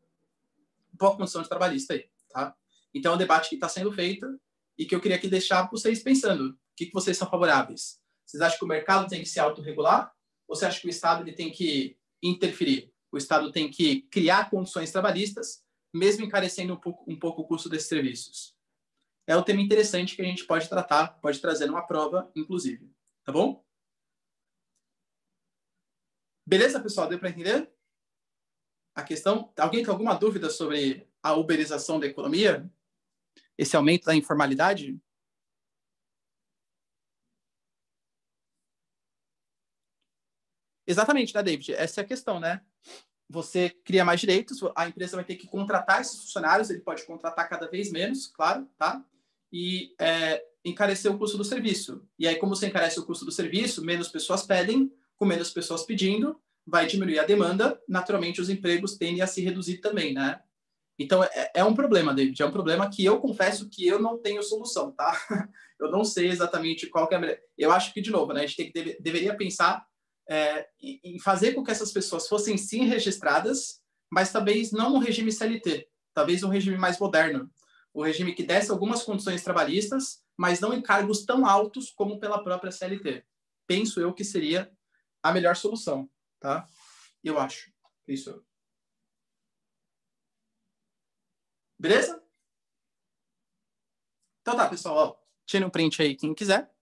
condição de trabalhista aí, tá? Então é um debate que está sendo feito e que eu queria aqui deixar para vocês pensando. O que vocês são favoráveis? Vocês acham que o mercado tem que se autorregular? Ou você acha que o Estado ele tem que interferir? O Estado tem que criar condições trabalhistas, mesmo encarecendo um pouco o custo desses serviços. É um tema interessante que a gente pode tratar, pode trazer numa prova, inclusive. Tá bom? Beleza, pessoal? Deu para entender a questão? Alguém tem alguma dúvida sobre a uberização da economia? Esse aumento da informalidade? Exatamente, né, David? Essa é a questão, né? Você cria mais direitos, a empresa vai ter que contratar esses funcionários, ele pode contratar cada vez menos, claro, tá? E encarecer o custo do serviço. E aí, como você encarece o custo do serviço, menos pessoas pedem, com menos pessoas pedindo, vai diminuir a demanda, naturalmente os empregos tendem a se reduzir também, né? Então, é um problema, David, é um problema que eu confesso que eu não tenho solução, tá? Eu não sei exatamente qual que é a melhor. Eu acho que, de novo, né, a gente deveria pensar em fazer com que essas pessoas fossem sim registradas, mas talvez não um regime CLT, talvez um regime mais moderno, um regime que desse algumas condições trabalhistas, mas não em cargos tão altos como pela própria CLT. Penso eu que seria a melhor solução, tá? Eu acho. Isso. Beleza? Então tá, pessoal, ó, tira um print aí quem quiser.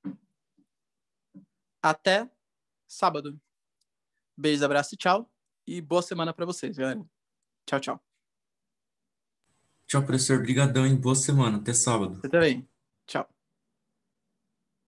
Até sábado. Beijo, abraço e tchau. E boa semana para vocês, galera. Tchau, tchau. Tchau, professor. Brigadão, hein? Boa semana. Até sábado. Você também.